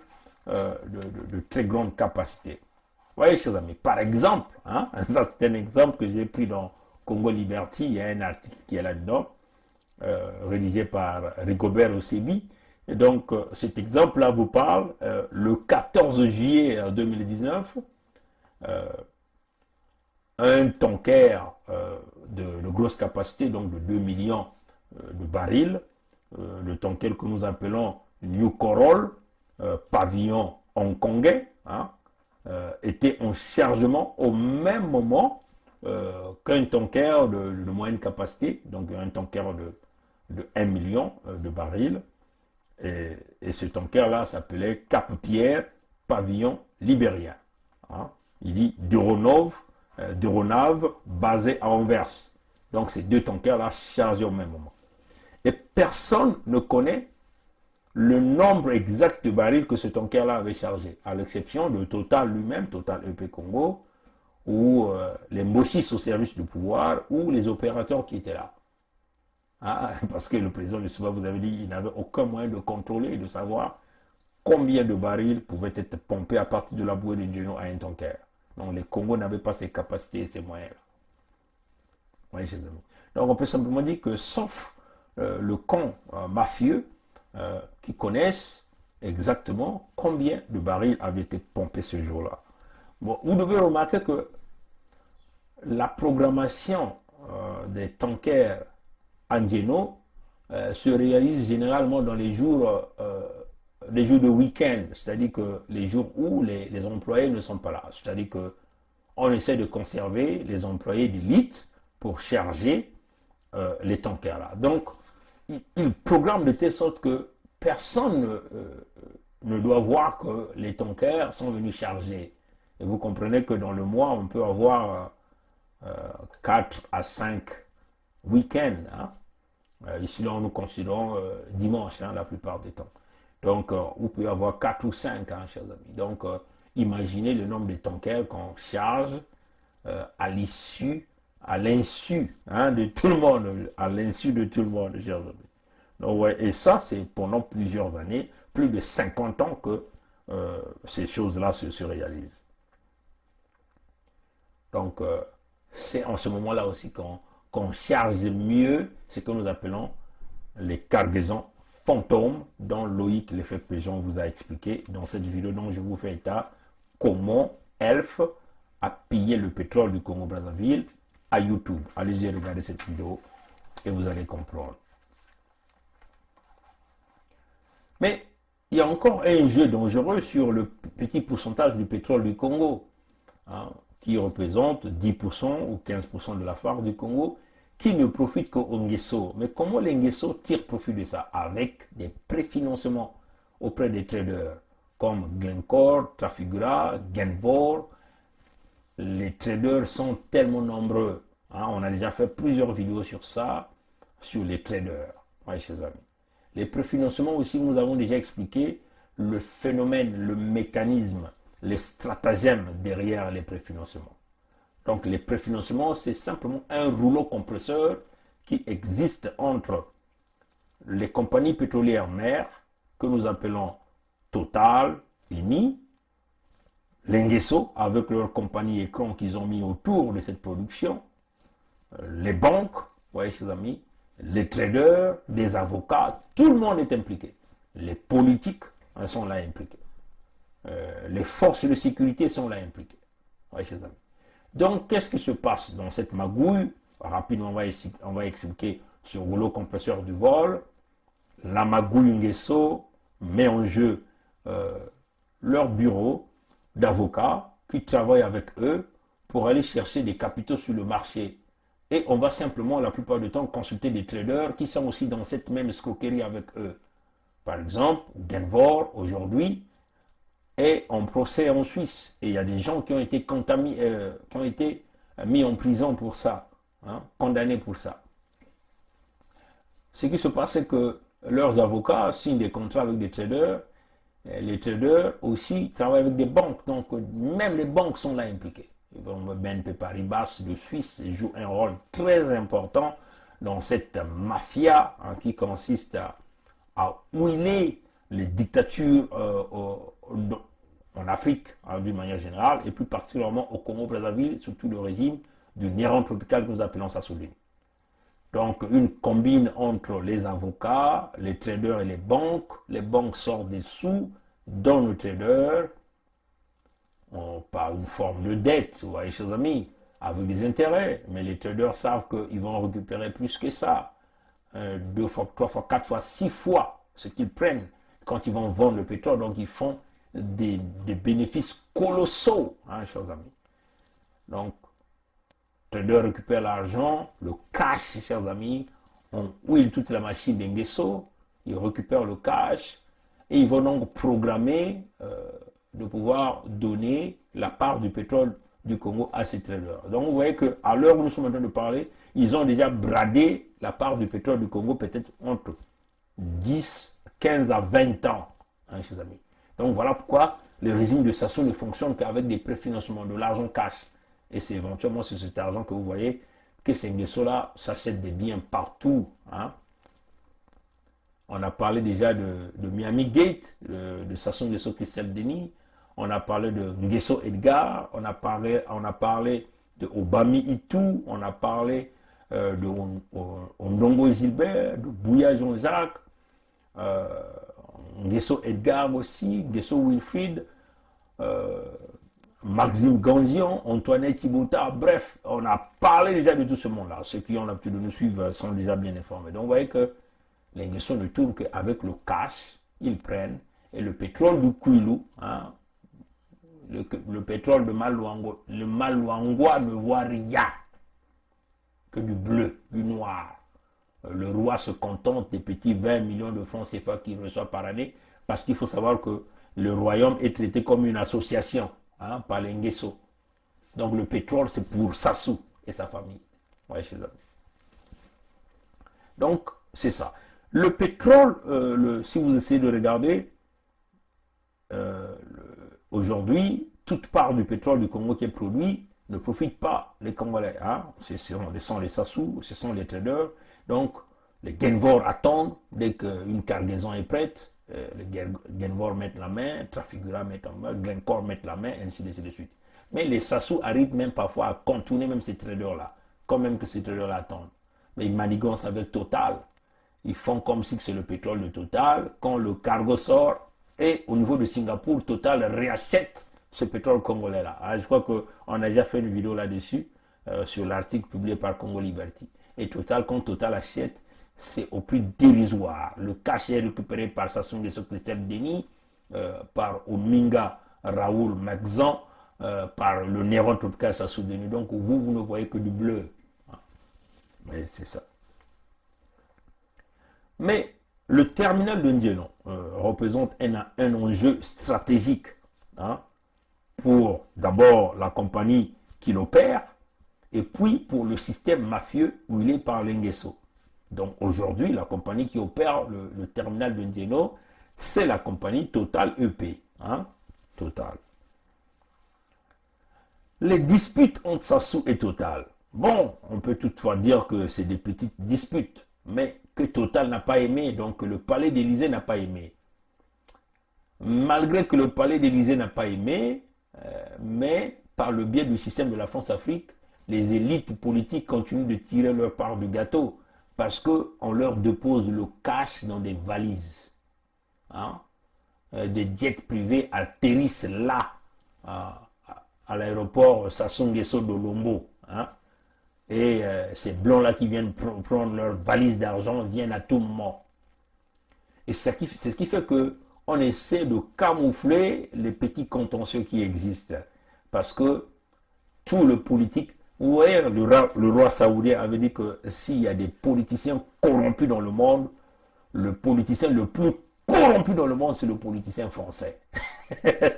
de très grande capacité. Vous voyez, chers amis, par exemple, hein, ça c'est un exemple que j'ai pris dans Congo Liberty. Il y a un article qui est là-dedans, rédigé par Rigobert Osebi. Et donc, cet exemple-là vous parle. Le 14 juillet 2019, un tanker de grosse capacité, donc de 2 millions de barils, le tanker que nous appelons New Coral, pavillon hongkongais, hein, était en chargement au même moment qu'un tanker de moyenne capacité, donc un tanker de 1 million de barils. Et ce tanker-là s'appelait Cap-Pierre, pavillon libérien. Hein. Il dit Duronave, basé à Anvers. Donc ces 2 tankers-là chargés au même moment. Et personne ne connaît le nombre exact de barils que ce tanker-là avait chargé, à l'exception de Total lui-même, Total EP Congo, ou les Mochis au service du pouvoir, ou les opérateurs qui étaient là. Ah, parce que le président de Souba vous avait dit qu'il n'avait aucun moyen de contrôler et de savoir combien de barils pouvaient être pompés à partir de la bouée de Ndjeno à un tanker. Donc les Congos n'avaient pas ces capacités et ces moyens-là. Oui, chers amis. Donc on peut simplement dire que sauf le camp mafieux qui connaissent exactement combien de barils avaient été pompés ce jour-là. Bon, vous devez remarquer que la programmation des tankers à Ndjeno se réalise généralement dans les jours de week-end, c'est-à-dire que les jours où les employés ne sont pas là. C'est-à-dire qu'on essaie de conserver les employés d'élite pour charger les tankers là. Donc, ils programment de telle sorte que personne ne doit voir que les tankers sont venus charger. Et vous comprenez que dans le mois, on peut avoir 4 à 5 week-ends. Hein. Ici, là, nous considérons dimanche, hein, la plupart du temps. Donc, vous pouvez avoir 4 ou 5, hein, chers amis. Donc, imaginez le nombre de tankers qu'on charge à l'insu hein, de tout le monde, à l'insu de tout le monde, chers amis. Donc, ouais, et ça, c'est pendant plusieurs années, plus de 50 ans que ces choses-là se réalisent. Donc, c'est en ce moment-là aussi qu'on charge mieux ce que nous appelons les cargaisons fantômes, dont Loïc Lefebvre-Péjon vous a expliqué dans cette vidéo dont je vous fais état comment Elf a pillé le pétrole du Congo-Brazzaville à YouTube. Allez-y regarder cette vidéo et vous allez comprendre. Mais il y a encore un jeu dangereux sur le petit pourcentage du pétrole du Congo, hein, qui représente 10% ou 15% de la part du Congo, qui ne profite qu'au Nguesso. Mais comment les Nguesso tirent profit de ça? Avec des préfinancements auprès des traders, comme Glencore, Trafigura, Genvor. Les traders sont tellement nombreux. Hein, on a déjà fait plusieurs vidéos sur ça, sur les traders, ouais, chers amis. Les préfinancements aussi, nous avons déjà expliqué le phénomène, le mécanisme, les stratagèmes derrière les préfinancements. Donc les préfinancements, c'est simplement un rouleau compresseur qui existe entre les compagnies pétrolières mères, que nous appelons Total, Eni, l'Enguesso, avec leurs compagnies écrans qu'ils ont mis autour de cette production, les banques, vous voyez, chers amis, les traders, les avocats, tout le monde est impliqué. Les politiques sont là impliqués. Les forces de sécurité sont là impliquées. Ouais, chers amis. Donc, qu'est-ce qui se passe dans cette magouille? Rapidement, on va expliquer ce rouleau compresseur du vol. La magouille Nguesso met en jeu leur bureau d'avocats qui travaillent avec eux pour aller chercher des capitaux sur le marché. Et on va simplement, la plupart du temps, consulter des traders qui sont aussi dans cette même escroquerie avec eux. Par exemple, Genvor, aujourd'hui, est en procès en Suisse. Et il y a des gens qui ont été mis en prison pour ça, hein, condamnés pour ça. Ce qui se passe, c'est que leurs avocats signent des contrats avec des traders. Les traders aussi travaillent avec des banques. Donc, même les banques sont là impliquées. BNP Paribas de Suisse joue un rôle très important dans cette mafia, hein, qui consiste à huiler les dictatures en Afrique, hein, d'une manière générale, et plus particulièrement au Congo-Brazzaville, surtout le régime du Néron tropical que nous appelons Sassouline. Donc une combine entre les avocats, les traders et les banques sortent des sous, donnent aux traders, par une forme de dette, vous voyez, chers amis, avec des intérêts, mais les traders savent qu'ils vont récupérer plus que ça, 2 fois, 3 fois, 4 fois, 6 fois ce qu'ils prennent quand ils vont vendre le pétrole. Donc ils font des bénéfices colossaux, hein, chers amis. Donc, traders récupèrent l'argent, le cash, chers amis, on huile toute la machine d'Enguesso, ils récupèrent le cash et ils vont donc programmer de pouvoir donner la part du pétrole du Congo à ces traders. Donc vous voyez qu'à l'heure où nous sommes en train de parler, ils ont déjà bradé la part du pétrole du Congo peut-être entre 10, 15 à 20 ans, hein, chers amis. Donc voilà pourquoi le régime de Sassou ne fonctionne qu'avec des préfinancements, de l'argent cash. Et c'est éventuellement sur cet argent que vous voyez que ces Nguesso-là s'achètent des biens partout, hein. On a parlé déjà de Miami Gate, de Sassou Nguesso Christelle Denis. On a parlé de Nguesso Edgar. On a parlé de Obami Itou. On a parlé de Ondongo Gilbert, de Bouya Jean-Jacques, Nguesso Edgar aussi, Nguesso Wilfried, Maxime Ganzion, Antoinette Thibauta. Bref, on a parlé déjà de tout ce monde-là. Ceux qui ont l'habitude de nous suivre sont déjà bien informés. Donc vous voyez que les Nguesso ne tournent qu'avec le cash, ils prennent, et le pétrole du Kouilou, hein, le pétrole de Malouangoa, le Malouangoa ne voit rien que du bleu, du noir. le roi se contente des petits 20 millions de francs CFA qu'il reçoit par année, parce qu'il faut savoir que le royaume est traité comme une association, hein, par les Nguesso. Donc le pétrole, c'est pour Sassou et sa famille. Ouais, chez eux. Donc, c'est ça. Le pétrole, si vous essayez de regarder, aujourd'hui, toute part du pétrole du Congo qui est produit ne profite pas les Congolais. Hein. Ce sont les Sassou, ce sont les traders. Donc, les Genvor attendent dès qu'une cargaison est prête. Les Genvor mettent la main, Trafigura mettent la main, Glencore mettent la main, ainsi de suite. Mais les Sassou arrivent même parfois à contourner même ces traders-là, quand même que ces traders attendent. Mais ils manigancent avec Total. Ils font comme si c'est le pétrole de Total. Quand le cargo sort, et au niveau de Singapour, Total réachète ce pétrole congolais-là. Alors, je crois qu'on a déjà fait une vidéo là-dessus, sur l'article publié par Congo Liberty. Et Total, quand Total achète, c'est au prix dérisoire. Le cash est récupéré par Sassou Nguesso Christelle Denis, par Ominga Raoul Maxan, par le Néron Tropical Sassou Denis. Donc vous ne voyez que du bleu. Mais c'est ça. Mais le terminal de Ndiéno représente un enjeu stratégique, hein, pour d'abord la compagnie qui l'opère, et puis pour le système mafieux où il est par les Nguesso. Donc aujourd'hui, la compagnie qui opère le terminal de Ndiéno, c'est la compagnie Total EP. Hein, Total. Les disputes entre Sassou et Total. Bon, on peut toutefois dire que c'est des petites disputes, mais que Total n'a pas aimé, donc que le palais d'Élysée n'a pas aimé. Malgré que le palais d'Élysée n'a pas aimé, mais par le biais du système de la France-Afrique, les élites politiques continuent de tirer leur part du gâteau, parce qu'on leur dépose le cash dans des valises. Hein? Des jets privés atterrissent là, à l'aéroport Sassou Nguesso de Lombo. Hein? Et ces blancs-là qui viennent prendre leurs valises d'argent viennent à tout moment. Et c'est ce qui fait qu'on essaie de camoufler les petits contentieux qui existent. Parce que tout le politique... Vous voyez, le roi saoudien avait dit que s'il y a des politiciens corrompus dans le monde, le politicien le plus corrompu dans le monde, c'est le politicien français.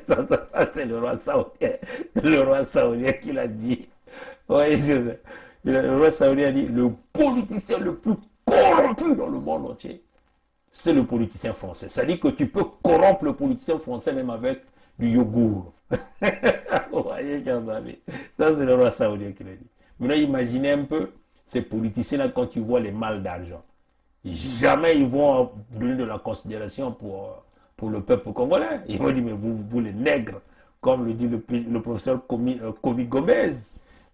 ça c'est le roi saoudien qui l'a dit. Ouais, le roi saoudien a dit, le politicien le plus corrompu dans le monde entier, c'est le politicien français. Ça dit que tu peux corrompre le politicien français même avec du yogourt. Vous voyez, chers amis, ça c'est le roi saoudien qui l'a dit. Maintenant, imaginez un peu ces politiciens-là quand ils voient les mal d'argent. Jamais ils vont donner de la considération pour le peuple congolais. Ils vont dire, mais vous les nègres, comme le dit le professeur Kovi Gomez,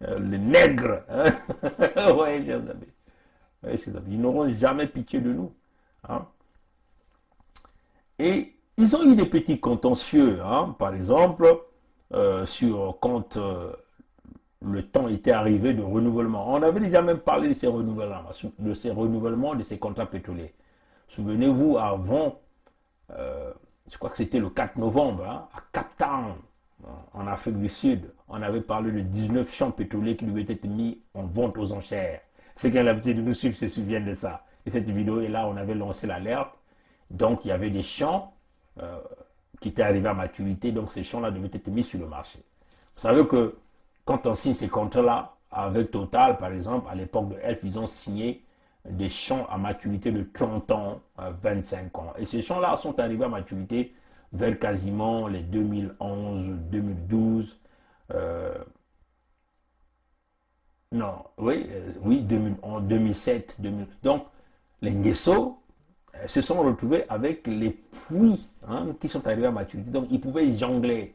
les nègres. Hein? Ouais, chers amis. Ouais, chers amis. Ils n'auront jamais pitié de nous. Hein? Et ils ont eu des petits contentieux, hein, par exemple, quand le temps était arrivé de renouvellement. On avait déjà même parlé de ces renouvellements, de ces contrats pétroliers. Souvenez-vous, avant, je crois que c'était le 4 novembre, hein, à Cape Town, en Afrique du Sud, on avait parlé de 19 champs pétroliers qui devaient être mis en vente aux enchères. Ceux qui ont l'habitude de nous suivre se souviennent de ça. Et cette vidéo est là, on avait lancé l'alerte. Donc, il y avait des champs qui étaient arrivés à maturité, donc ces champs-là devaient être mis sur le marché. Vous savez que quand on signe ces contrats-là, avec Total, par exemple, à l'époque de Elf, ils ont signé des champs à maturité de 30 ans, 25 ans. Et ces champs-là sont arrivés à maturité vers quasiment les 2011, 2012, oui, 2011, 2007, 2000. Donc, les Nguesso se sont retrouvés avec les puits, hein, qui sont arrivés à maturité. Donc, ils pouvaient jongler.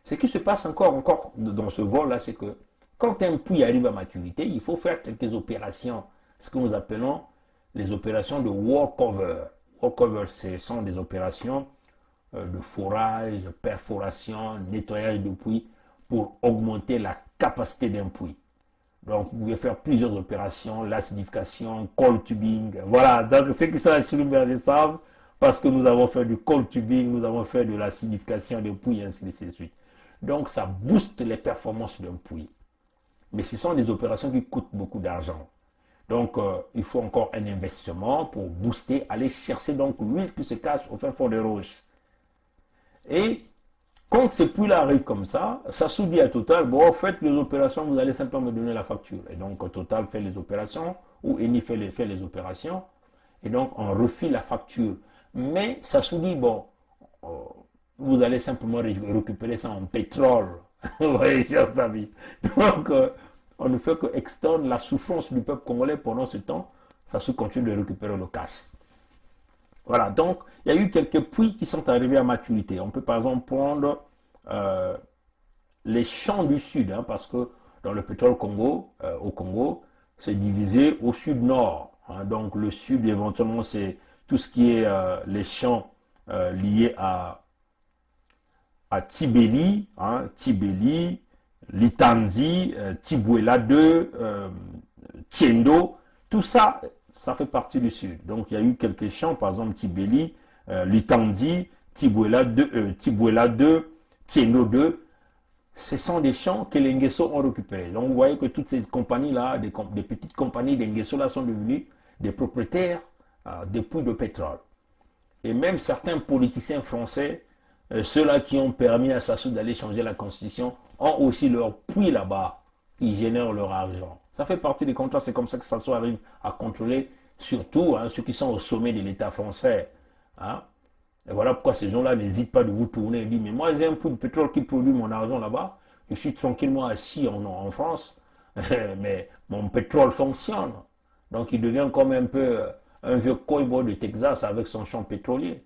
Ce qui se passe encore dans ce vol-là, c'est que quand un puits arrive à maturité, il faut faire quelques opérations, ce que nous appelons les opérations de workover. Workover, ce sont des opérations de forage, de perforation, nettoyage de puits pour augmenter la capacité d'un puits. Donc, vous pouvez faire plusieurs opérations, l'acidification, cold tubing. Voilà, donc ceux qui sont à Chilumberger savent, parce que nous avons fait du cold tubing, nous avons fait de l'acidification des puits, et ainsi de suite. Donc, ça booste les performances d'un puits. Mais ce sont des opérations qui coûtent beaucoup d'argent. Donc, il faut encore un investissement pour booster, aller chercher donc l'huile qui se cache au fin fond des roches. Et quand ces puits-là arrivent comme ça se dit à Total, bon, faites les opérations, vous allez simplement me donner la facture. Et donc, Total fait les opérations, ou Eni fait les opérations, et donc on refile la facture. Mais ça se dit, bon, vous allez simplement récupérer ça en pétrole. Vous voyez, chers amis. Donc, on ne fait que extendre la souffrance du peuple congolais pendant ce temps. Ça se continue de récupérer le cash. Voilà, donc il y a eu quelques puits qui sont arrivés à maturité. On peut par exemple prendre les champs du sud, hein, parce que dans le pétrole Congo, au Congo, c'est divisé au sud-nord. Hein. Donc le sud, éventuellement, c'est tout ce qui est les champs liés à Tibeli, hein, Tibeli, Litanzi, Tibuela 2, Tiendo, tout ça, ça fait partie du sud. Donc il y a eu quelques champs, par exemple Tibeli, Litanzi, Tibuela 2, Tiendo 2. Ce sont des champs que les Nguesso ont récupérés. Donc vous voyez que toutes ces compagnies-là, des petites compagnies des Nguesso-là sont devenues des propriétaires des puits de pétrole. Et même certains politiciens français, ceux-là qui ont permis à Sassou d'aller changer la constitution, ont aussi leur puits là-bas qui génèrent leur argent. Ça fait partie des contrats, c'est comme ça que Sassou arrive à contrôler surtout ceux qui sont au sommet de l'État français. Hein. Et voilà pourquoi ces gens-là n'hésitent pas de vous tourner et dire, mais moi j'ai un puits de pétrole qui produit mon argent là-bas, je suis tranquillement assis en France, mais mon pétrole fonctionne. Donc il devient comme un peu un vieux cow-boy de Texas avec son champ pétrolier.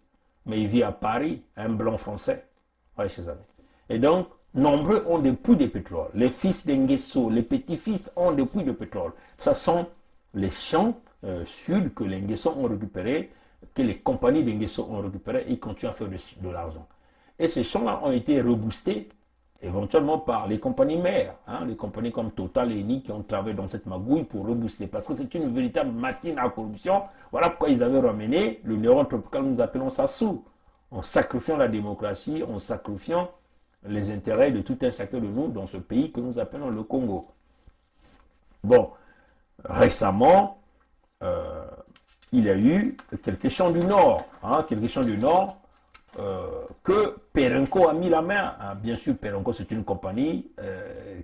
Mais il vit à Paris, un blanc français. Ouais, chers amis. Et donc, nombreux ont des puits de pétrole. Les fils d'Nguesso, les petits-fils ont des puits de pétrole. Ce sont les champs sud que les Nguesso ont récupérés, que les compagnies d'Nguesso ont récupérés et continuent à faire de l'argent. Et ces champs-là ont été reboostés éventuellement par les compagnies mères, hein, les compagnies comme Total et Eni qui ont travaillé dans cette magouille pour rebooster, parce que c'est une véritable machine à corruption. Voilà pourquoi ils avaient ramené le neuron tropical, nous appelons ça sous, en sacrifiant la démocratie, en sacrifiant les intérêts de tout un chacun de nous dans ce pays que nous appelons le Congo. Bon, récemment, il y a eu quelques champs du Nord, hein, quelques champs du Nord, que Perenco a mis la main. Bien sûr, Perenco, c'est une compagnie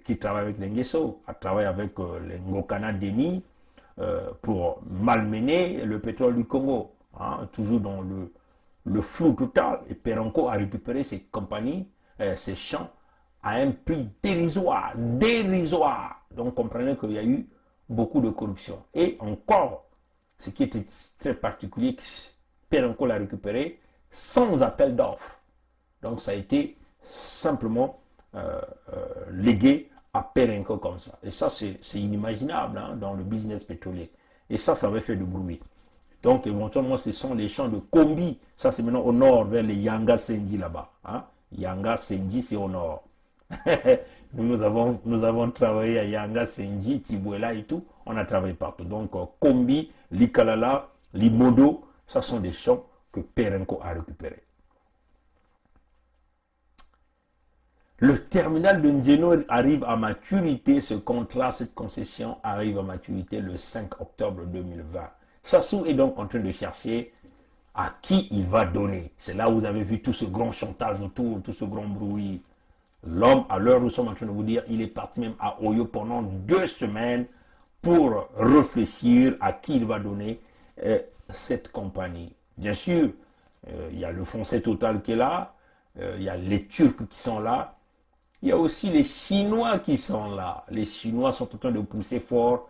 qui travaille avec les Nguesso, a travaillé avec les Ngokana Deni pour malmener le pétrole du Congo, hein, toujours dans le flou total. Et Perenco a récupéré ces compagnies, ces champs, à un prix dérisoire, dérisoire. Donc, comprenez qu'il y a eu beaucoup de corruption. Et encore, ce qui était très particulier, Perenco l'a récupéré sans appel d'offres. Donc ça a été simplement légué à Perenco comme ça. Et ça, c'est inimaginable hein, dans le business pétrolier. Et ça avait fait du bruit. Donc éventuellement, ce sont les champs de Kombi. Ça, c'est maintenant au nord, vers les Yanga Senji là-bas. Hein. Yanga Senji, c'est au nord. nous avons travaillé à Yanga Senji, Tibuela et tout. On a travaillé partout. Donc Kombi, Likalala, Limodo, ça sont des champs que Perenco a récupéré. Le terminal de Njeno arrive à maturité, ce contrat, cette concession arrive à maturité le 5 octobre 2020. Sassou est donc en train de chercher à qui il va donner. C'est là où vous avez vu tout ce grand chantage autour, tout ce grand bruit. L'homme, à l'heure où nous sommes en train de vous dire, il est parti même à Oyo pendant 2 semaines pour réfléchir à qui il va donner cette compagnie. Bien sûr, il y a le foncier Total qui est là, il y a les Turcs qui sont là, il y a aussi les Chinois qui sont là. Les Chinois sont en train de pousser fort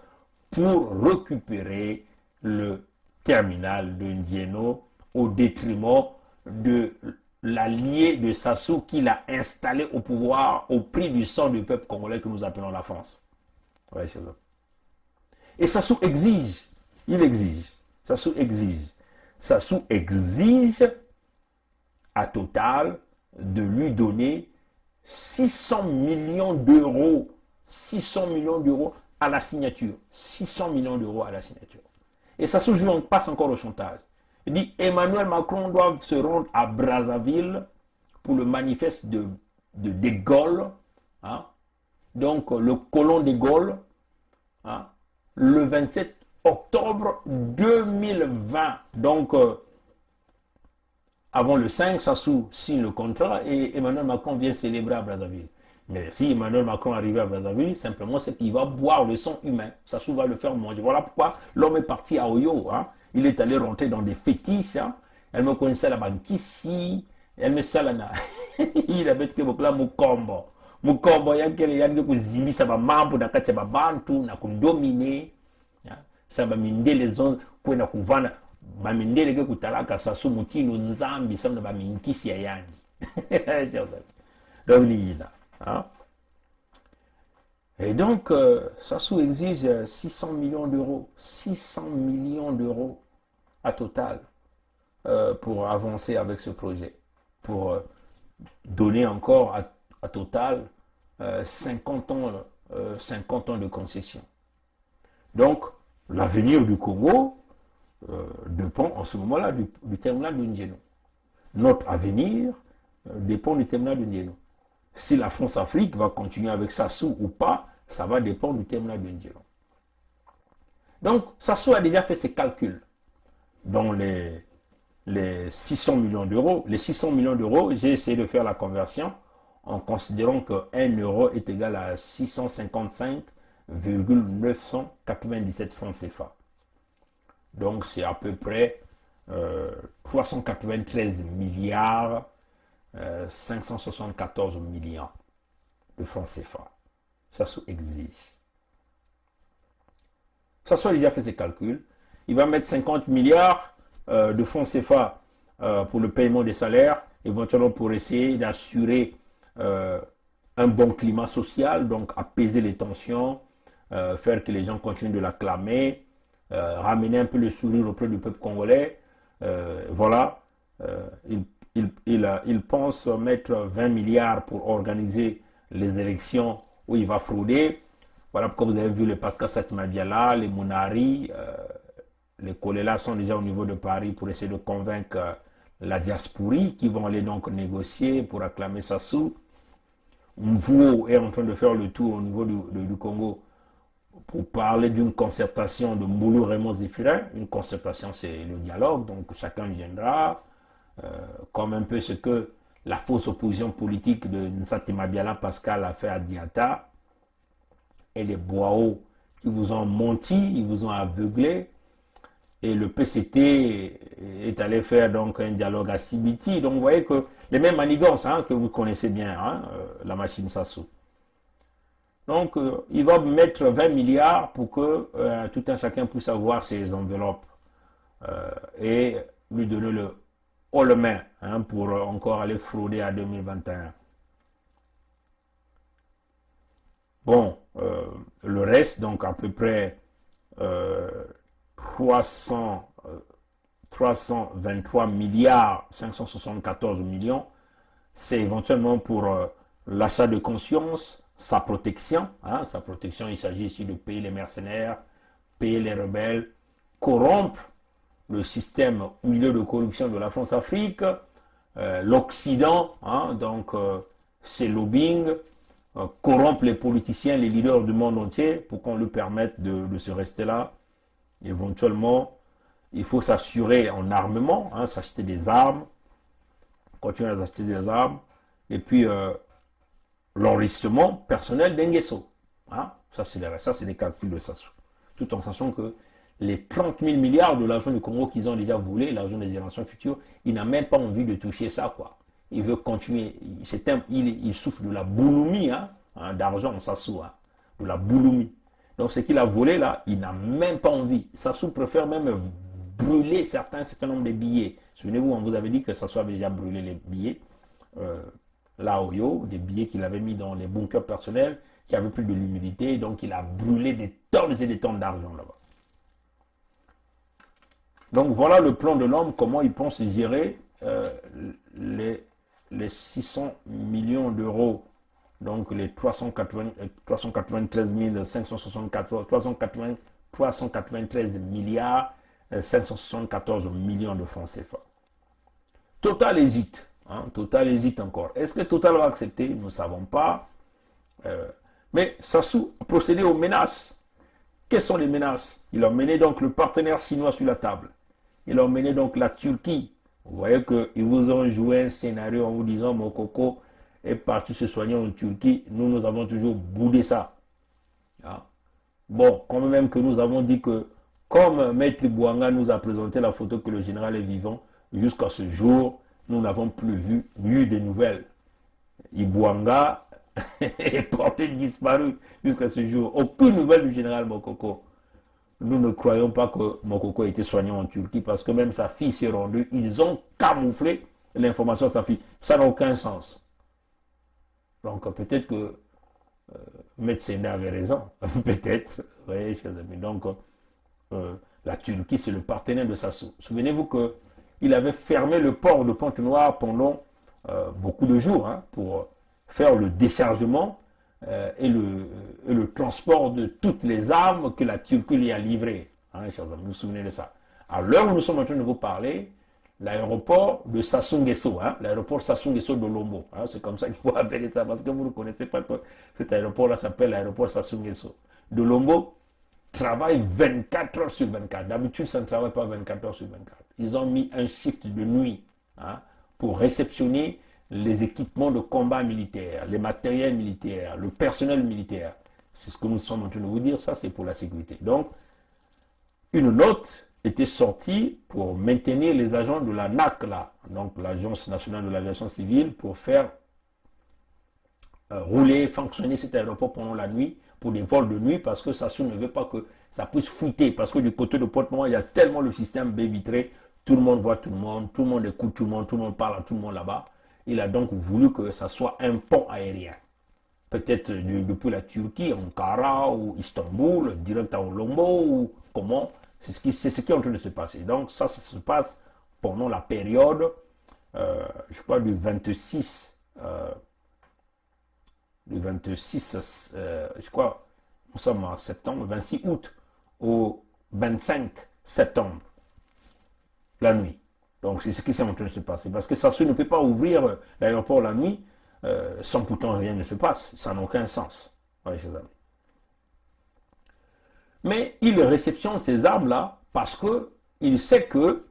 pour récupérer le terminal de Njeno au détriment de l'allié de Sassou qui l'a installé au pouvoir au prix du sang du peuple congolais que nous appelons la France. Ouais, c'est ça. Et Sassou exige, il exige, Sassou exige à Total de lui donner 600 millions d'euros. 600 millions d'euros à la signature. 600 millions d'euros à la signature. Et Sassou passe encore au chantage. Il dit Emmanuel Macron doit se rendre à Brazzaville pour le manifeste de Gaulle. Hein? Donc le colon de Gaulle. Hein? Le 27 octobre 2020. Donc, avant le 5, Sassou signe le contrat et Emmanuel Macron vient célébrer à Brazzaville. Mais si Emmanuel Macron arrive à Brazzaville, simplement c'est qu'il va boire le sang humain. Sassou va le faire manger. Voilà pourquoi l'homme est parti à Oyo. Hein. Il est allé rentrer dans des fétiches. Hein. Elle me connaissait la banque ici. Elle me salana. Il a fait que beaucoup là, Mukombo. Mukombo, il y a que Zimbi, ça va mambo, na kati ba bantu, na dominer. Ça va minde les zones, pour na kuvana. Ba minde les que kutalaka, Sassou Mutino, Nzambi, ça va minkisi ya yani. Donc, hein? Et donc, Sassou exige 600 millions d'euros. 600 millions d'euros à Total pour avancer avec ce projet. Pour donner encore à Total 50 ans de concession. Donc, l'avenir du Congo dépend en ce moment-là du terminal de N'Djeno. Notre avenir dépend du terminal de N'Djeno. Si la France-Afrique va continuer avec Sassou ou pas, ça va dépendre du terminal de N'Djeno. Donc, Sassou a déjà fait ses calculs dans les 600 millions d'euros. Les 600 millions d'euros, j'ai essayé de faire la conversion en considérant que 1 euro est égal à 655,997 francs CFA. Donc, c'est à peu près 393 milliards 574 millions de francs CFA. Sassou exige. Sassou a déjà fait ses calculs. Il va mettre 50 milliards de francs CFA pour le paiement des salaires, éventuellement pour essayer d'assurer un bon climat social, donc apaiser les tensions, faire que les gens continuent de l'acclamer, ramener un peu le sourire auprès du peuple congolais. Voilà. Il pense mettre 20 milliards pour organiser les élections où il va frauder. Voilà pourquoi vous avez vu les Pascal Satima-Diala, les Mounari, les Kolela sont déjà au niveau de Paris pour essayer de convaincre la diaspora qui vont aller donc négocier pour acclamer Sassou. Mvuo est en train de faire le tour au niveau du Congo pour parler d'une concertation de Moulou Raymond Zéphirin. Une concertation, c'est le dialogue, donc chacun viendra. Comme un peu ce que la fausse opposition politique de Nsatima Biala Pascal a fait à Diata, et les Boao qui vous ont menti, ils vous ont aveuglé, et le PCT est allé faire donc un dialogue à Sibiti. Donc vous voyez que les mêmes manigances que vous connaissez bien, la machine Sassou. Donc il va mettre 20 milliards pour que tout un chacun puisse avoir ses enveloppes et lui donner le haut le main pour encore aller frauder à 2021. Bon, le reste, donc à peu près 323 milliards 574 millions, c'est éventuellement pour l'achat de conscience, sa protection. Sa protection, il s'agit ici de payer les mercenaires, payer les rebelles, corrompre le système huileux de corruption de la France-Afrique, l'Occident, donc ses lobbying, corrompre les politiciens, les leaders du monde entier pour qu'on lui permette de se rester là. Éventuellement, il faut s'assurer en armement, s'acheter des armes, continuer à acheter des armes, et puis l'enrichissement personnel d'Enguesso. Ça, c'est des calculs de Sassou. Tout en sachant que les 30 000 milliards de l'argent du Congo qu'ils ont déjà volé, l'argent des générations futures, il n'a même pas envie de toucher ça, quoi. Il veut continuer. Il souffre de la bouloumie d'argent, Sassou, de la bouloumie. Donc ce qu'il a volé là, il n'a même pas envie. Sassou préfère même brûler un certain nombre de billets. Souvenez-vous, on vous avait dit que Sassou avait déjà brûlé les billets. Là, Oyo, des billets qu'il avait mis dans les bunkers personnels, qui avaient plus de l'humidité, donc il a brûlé des tonnes et des tonnes d'argent là-bas. Donc voilà le plan de l'homme, comment il pense gérer les 600 millions d'euros, donc les 393 milliards 574 millions de francs CFA. Total hésite. Total hésite encore. Est-ce que Total va accepter? Nous ne savons pas. Mais Sassou a procédé aux menaces. Quelles sont les menaces? Il a emmené donc le partenaire chinois sur la table. Il a emmené donc la Turquie. Vous voyez qu'ils vous ont joué un scénario en vous disant mon coco est parti se soigner en Turquie. Nous avons toujours boudé ça. Ah. Bon, quand même que nous avons dit que comme Maître Bouanga nous a présenté la photo que le général est vivant, jusqu'à ce jour, nous n'avons plus vu ni de nouvelles. Ibouanga est porté disparu jusqu'à ce jour. Aucune nouvelle du général Mokoko. Nous ne croyons pas que Mokoko a été soigné en Turquie parce que même sa fille s'est rendue. Ils ont camouflé l'information de sa fille. Ça n'a aucun sens. Donc peut-être que Metsena avait raison. Peut-être. Vous voyez, chers amis. Donc la Turquie, c'est le partenaire de Sassou. Souvenez-vous qu'il avait fermé le port de Pointe-Noire pendant beaucoup de jours pour faire le déchargement et le transport de toutes les armes que la Turquie lui a livrées. Chers amis, vous vous souvenez de ça. À l'heure où nous sommes en train de vous parler, l'aéroport de Sassou Nguesso, l'aéroport Sassou Nguesso de Lombo, c'est comme ça qu'il faut appeler ça, parce que vous ne connaissez pas que cet aéroport-là s'appelle l'aéroport Sassou Nguesso de Lombo, travaille 24 heures sur 24. D'habitude, ça ne travaille pas 24 heures sur 24. Ils ont mis un shift de nuit pour réceptionner les équipements de combat militaires, les matériels militaires, le personnel militaire. C'est ce que nous sommes en train de vous dire, ça c'est pour la sécurité. Donc, une note était sortie pour maintenir les agents de la NAC, donc l'Agence nationale de l'aviation civile, pour faire rouler, fonctionner cet aéroport pendant la nuit, pour des vols de nuit, parce que Sassou ne veut pas que ça puisse fuiter, parce que du côté de Pointe-Noire, il y a tellement le système baie vitrée, tout le monde voit tout le monde écoute tout le monde parle à tout le monde là-bas. Il a donc voulu que ça soit un pont aérien. Peut-être depuis la Turquie, Ankara ou Istanbul, direct à Olombo, ou comment. C'est ce qui est en train de se passer. Donc ça se passe pendant la période, je crois, du 26, je crois, nous sommes en septembre, 26 août au 25 septembre, la nuit. Donc c'est ce qui est en train de se passer. Parce que Sassou ne peut pas ouvrir l'aéroport la nuit sans pourtant rien ne se passe. Ça n'a aucun sens. Oui, chers amis. Mais il réceptionne ces armes-là parce qu'il sait que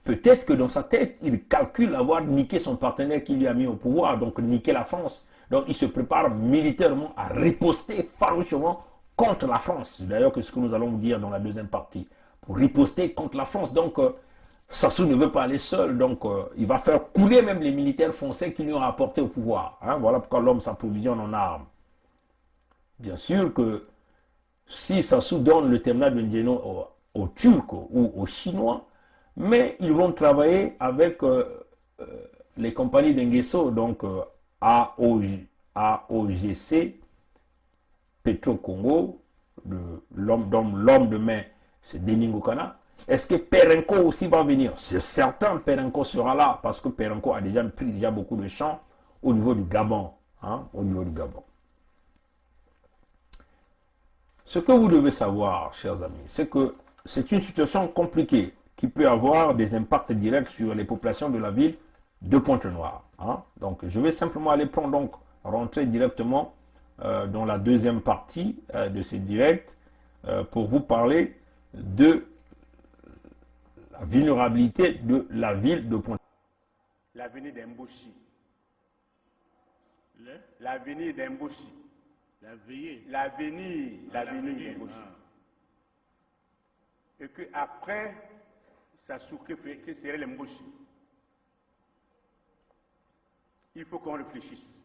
peut-être que dans sa tête, il calcule avoir niqué son partenaire qui lui a mis au pouvoir, donc niquer la France. Donc il se prépare militairement à riposter farouchement contre la France. D'ailleurs, c'est ce que nous allons vous dire dans la deuxième partie. Pour riposter contre la France. Donc Sassou ne veut pas aller seul, donc il va faire couler même les militaires français qui lui ont apporté au pouvoir. Voilà pourquoi l'homme s'approvisionne en armes. Bien sûr que si Sassou donne le terminal de N'Djeno aux Turcs ou aux Chinois, mais ils vont travailler avec les compagnies d'Nguesso, donc AOGC, Petro-Congo, l'homme de main, c'est Denis Ngokana. Est-ce que Perenco aussi va venir? C'est certain, Perenco sera là, parce que Perenco a déjà pris beaucoup de champs au niveau du Gabon. Au niveau du Gabon. Ce que vous devez savoir, chers amis, c'est que c'est une situation compliquée qui peut avoir des impacts directs sur les populations de la ville de Pointe-Noire. Donc, je vais simplement rentrer directement dans la deuxième partie de ce direct pour vous parler de la vulnérabilité de la ville de Pointe-Noire. L'avenir d'Mbouchi. L'avenir d'Mbouchi. L'avenir d'Mbouchi. Et qu'après, ça souffre que serait l'Mbouchi. Il faut qu'on réfléchisse.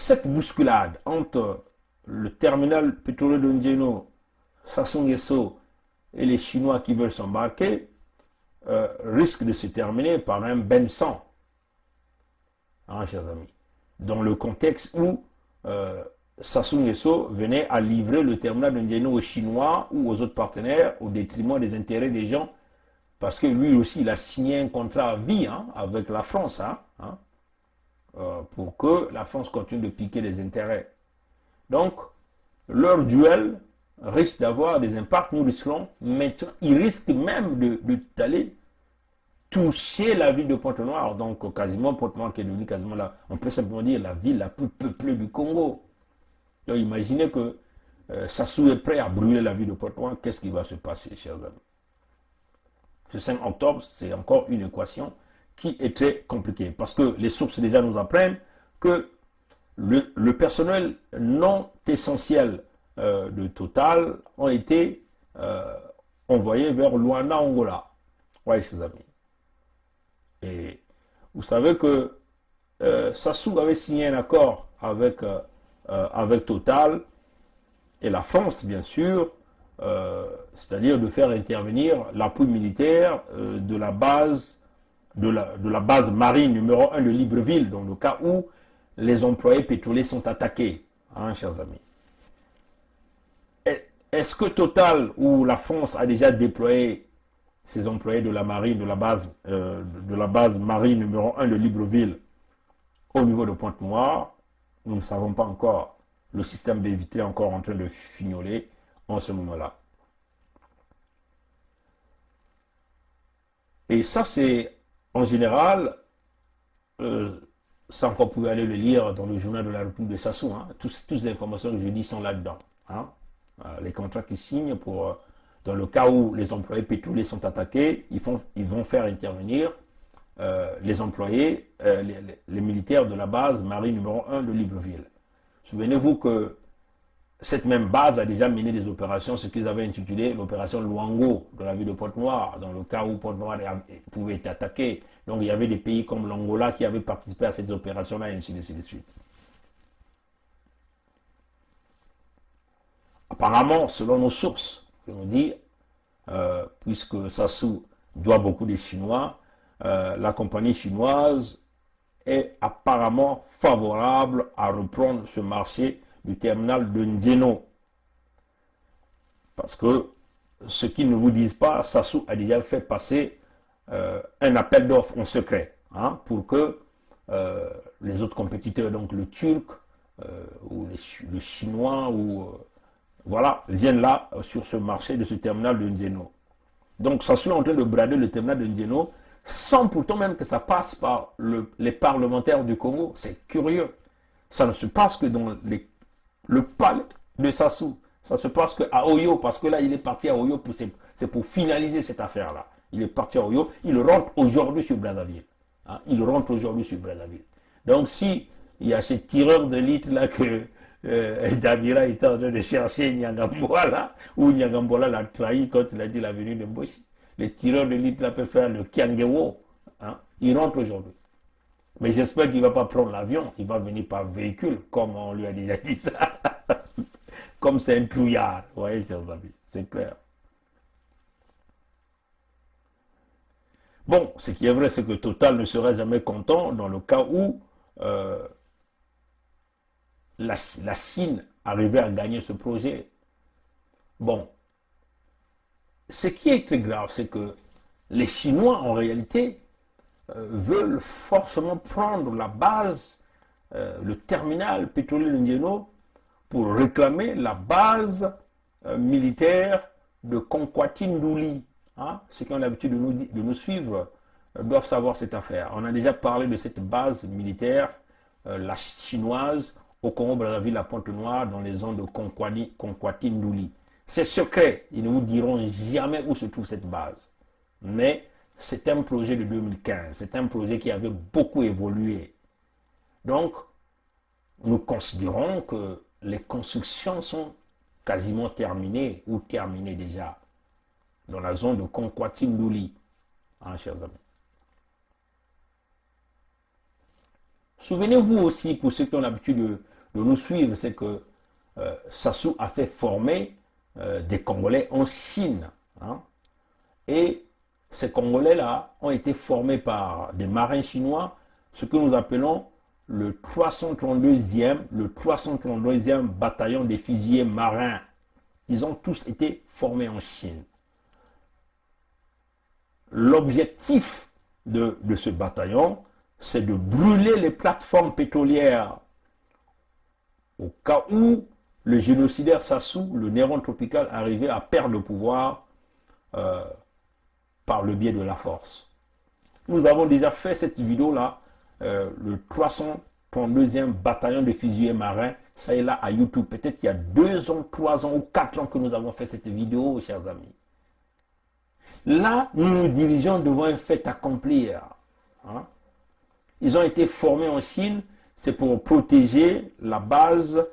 cette bousculade entre le terminal pétrolier de Ndjeno, Sassou Nguesso et les Chinois qui veulent s'embarquer risque de se terminer par un bain de sang, hein, chers amis, dans le contexte où Sassou Nguesso venait à livrer le terminal de Ndjeno aux Chinois ou aux autres partenaires au détriment des intérêts des gens, parce que lui aussi il a signé un contrat à vie, hein, avec la France, pour que la France continue de piquer les intérêts. Donc, leur duel risque d'avoir des impacts, nous risquons maintenant, il risque même d'aller toucher la ville de Pointe-Noire, donc quasiment Pointe-Noire qui est devenue quasiment là, on peut simplement dire la ville la plus peuplée du Congo. Donc imaginez que Sassou est prêt à brûler la ville de Pointe-Noire, qu'est-ce qui va se passer, chers amis? Ce 5 octobre, c'est encore une équation qui est très compliquée, parce que les sources déjà nous apprennent que le personnel non essentiel de Total ont été envoyés vers Luanda, Angola. Oui, ses amis. Et vous savez que Sassou avait signé un accord avec Total et la France, bien sûr, c'est-à-dire de faire intervenir l'appui militaire de la base marine numéro 1 de Libreville, dans le cas où les employés pétroliers sont attaqués, hein, chers amis. Est-ce que Total ou la France a déjà déployé ses employés de la marine, de la base marine numéro 1 de Libreville au niveau de Pointe-Noire? Nous ne savons pas encore. Le système d'éviter est encore en train de fignoler en ce moment-là. Et ça, c'est en général, ça encore, vous pouvez aller le lire dans le journal de la République de Sassou. Hein. Toutes les informations que je dis sont là-dedans. Hein. Les contrats qu'ils signent pour, dans le cas où les employés pétroliers sont attaqués, ils vont faire intervenir les employés, les militaires de la base marine numéro 1 de Libreville. Souvenez-vous que cette même base a déjà mené des opérations, ce qu'ils avaient intitulé l'opération Luango dans la ville de Pointe-Noire, dans le cas où Pointe-Noire pouvait être attaquée. Donc il y avait des pays comme l'Angola qui avaient participé à ces opérations-là, et ainsi de suite. Apparemment, selon nos sources, je nous dis, puisque Sassou doit beaucoup des Chinois, la compagnie chinoise est apparemment favorable à reprendre ce marché du terminal de Ndjeno. Parce que ce qu'ils ne vous disent pas, Sassou a déjà fait passer un appel d'offres en secret, hein, pour que les autres compétiteurs, donc le Turc ou le Chinois, voilà, viennent là sur ce marché de ce terminal de Ndjeno. Donc Sassou est en train de brader le terminal de Ndjeno sans pourtant même que ça passe par les parlementaires du Congo. C'est curieux. Ça ne se passe que dans le palais de Sassou. Ça se passe qu'à Oyo, parce que là, il est parti à Oyo, c'est pour finaliser cette affaire-là. Il est parti à Oyo, il rentre aujourd'hui sur Brazzaville. Hein, il rentre aujourd'hui sur Brazzaville. Donc, si il y a ces tireurs de litres là que Damira était en train de chercher Nyangambola, là, où Nyangambola l'a trahi quand il a dit la venue de Mboshi, les tireurs de litres là peuvent faire le Kiangewo. Hein, il rentre aujourd'hui. Mais j'espère qu'il ne va pas prendre l'avion, il va venir par véhicule, comme on lui a déjà dit ça. Comme c'est un trouillard, vous voyez, chers amis, c'est clair. Bon, ce qui est vrai, c'est que Total ne serait jamais content dans le cas où la Chine arrivait à gagner ce projet. Bon, ce qui est très grave, c'est que les Chinois, en réalité, veulent forcément prendre la base, le terminal pétrolier de Ndjeno, pour réclamer la base militaire de Konkwati-Ndouli. Hein? Ceux qui ont l'habitude de nous suivre doivent savoir cette affaire. On a déjà parlé de cette base militaire, la chinoise, au Congo-Brazzaville, à Pointe-Noire, dans les zones de Konkwati-Ndouli. C'est secret, ils ne vous diront jamais où se trouve cette base. Mais c'est un projet de 2015, c'est un projet qui avait beaucoup évolué. Donc, nous considérons que les constructions sont quasiment terminées ou terminées déjà dans la zone de Konkwati-Ndouli, hein, chers amis. Souvenez-vous aussi, pour ceux qui ont l'habitude de nous suivre, c'est que Sassou a fait former des Congolais en Chine. Hein. Et ces Congolais-là ont été formés par des marins chinois, ce que nous appelons le 332e bataillon des fusiliers marins. Ils ont tous été formés en Chine. L'objectif de ce bataillon, c'est de brûler les plateformes pétrolières au cas où le génocidaire Sassou, le Néron tropical, arrivait à perdre le pouvoir par le biais de la force. Nous avons déjà fait cette vidéo-là, le 332e bataillon de fusiliers marins, ça est là à YouTube. Peut-être il y a 2 ans, 3 ans ou 4 ans que nous avons fait cette vidéo, chers amis. Là, nous nous dirigeons devant un fait accompli. Hein. Ils ont été formés en Chine, c'est pour protéger la base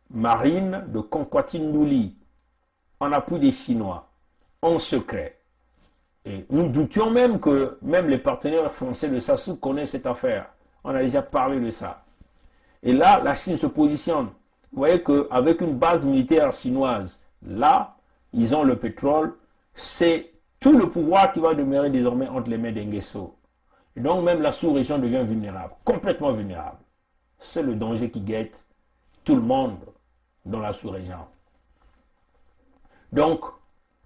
marine de Konkwati-Ndouli, en appui des Chinois, en secret. Et nous doutions même que même les partenaires français de Sassou connaissent cette affaire. On a déjà parlé de ça. Et là, la Chine se positionne. Vous voyez qu'avec une base militaire chinoise, là, ils ont le pétrole. C'est tout le pouvoir qui va demeurer désormais entre les mains d'Nguesso. Et donc même la sous-région devient vulnérable, complètement vulnérable. C'est le danger qui guette tout le monde dans la sous-région. Donc,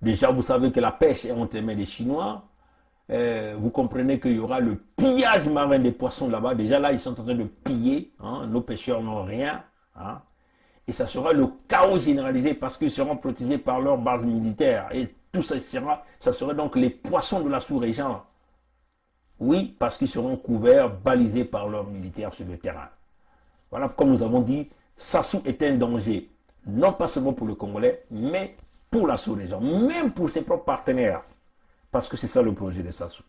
déjà vous savez que la pêche est entre les mains des Chinois. Vous comprenez qu'il y aura le pillage marin des poissons là-bas. Déjà là, ils sont en train de piller. Hein, nos pêcheurs n'ont rien. Hein, et ça sera le chaos généralisé parce qu'ils seront protégés par leur base militaire. Et tout ça sera donc les poissons de la sous-région. Oui, parce qu'ils seront couverts, balisés par leurs militaires sur le terrain. Voilà, comme nous avons dit, Sassou est un danger, non pas seulement pour le Congolais, mais pour la sous-région, même pour ses propres partenaires. Parce que c'est ça le projet de Sassou.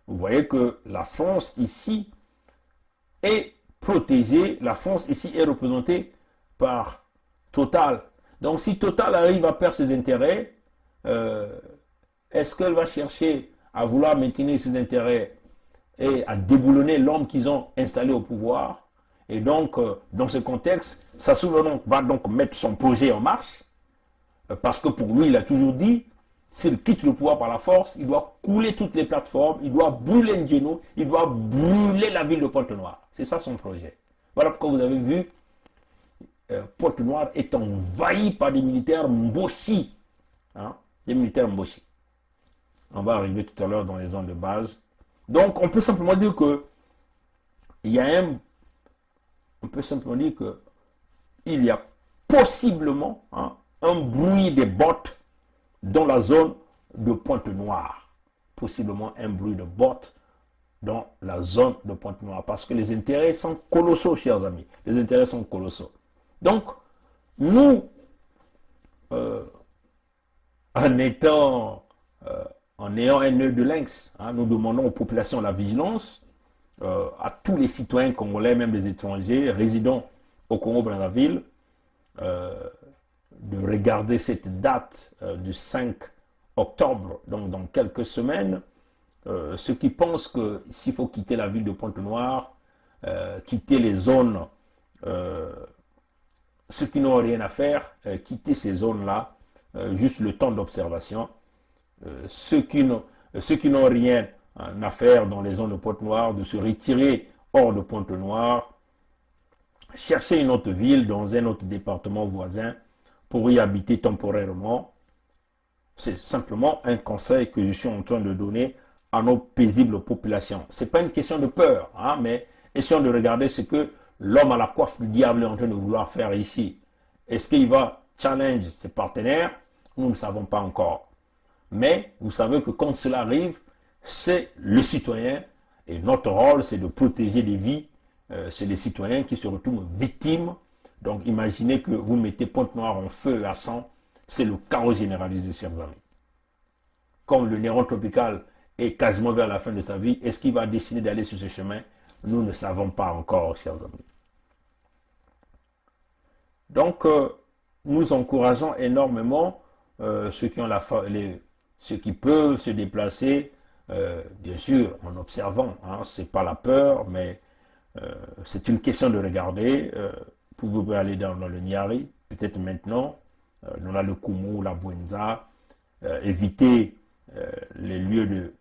Vous voyez que la France ici est protégée, la France ici est représentée par Total. Donc si Total arrive à perdre ses intérêts, est-ce qu'elle va chercher à vouloir maintenir ses intérêts et à déboulonner l'homme qu'ils ont installé au pouvoir? Et donc, dans ce contexte, Sassou va donc mettre son projet en marche, parce que pour lui, il a toujours dit, s'il quitte le pouvoir par la force, il doit couler toutes les plateformes, il doit brûler N'Djeno, il doit brûler la ville de Pointe-Noire. C'est ça son projet. Voilà pourquoi vous avez vu Pointe-Noire est envahi par des militaires Mboshi. Hein, des militaires Mboshi. On va arriver tout à l'heure dans les zones de base. Donc, on peut simplement dire que il y a il y a possiblement un bruit des bottes dans la zone de Pointe-Noire. Possiblement un bruit de bottes dans la zone de Pointe-Noire. Parce que les intérêts sont colossaux, chers amis. Les intérêts sont colossaux. Donc, nous, en ayant un œil de lynx, nous demandons aux populations la vigilance, à tous les citoyens congolais, même des étrangers, résidant au Congo-Brazzaville, de regarder cette date du 5 octobre, donc dans quelques semaines. Ceux qui pensent que s'il faut quitter la ville de Pointe-Noire, quitter les zones, ceux qui n'ont rien à faire, quitter ces zones-là, juste le temps d'observation. Ceux qui n'ont rien à faire dans les zones de Pointe-Noire, de se retirer hors de Pointe-Noire, chercher une autre ville dans un autre département voisin pour y habiter temporairement. C'est simplement un conseil que je suis en train de donner à nos paisibles populations. Ce n'est pas une question de peur, mais essayons de regarder ce que l'homme à la coiffe du diable est en train de vouloir faire ici. Est-ce qu'il va challenge ses partenaires? Nous ne savons pas encore. Mais vous savez que quand cela arrive, c'est le citoyen, et notre rôle, c'est de protéger les vies. C'est les citoyens qui se retrouvent victimes. Donc imaginez que vous mettez Pointe-Noire en feu et à sang, c'est le chaos généralisé, chers amis. Comme le Néron tropical est quasiment vers la fin de sa vie, est-ce qu'il va décider d'aller sur ce chemin? Nous ne savons pas encore, chers amis. Donc, nous encourageons énormément ceux qui peuvent se déplacer bien sûr, en observant. Hein, c'est pas la peur, mais c'est une question de regarder. Vous pouvez aller dans le Niari, peut-être maintenant, dans la Kumu, la Bwenza, éviter les lieux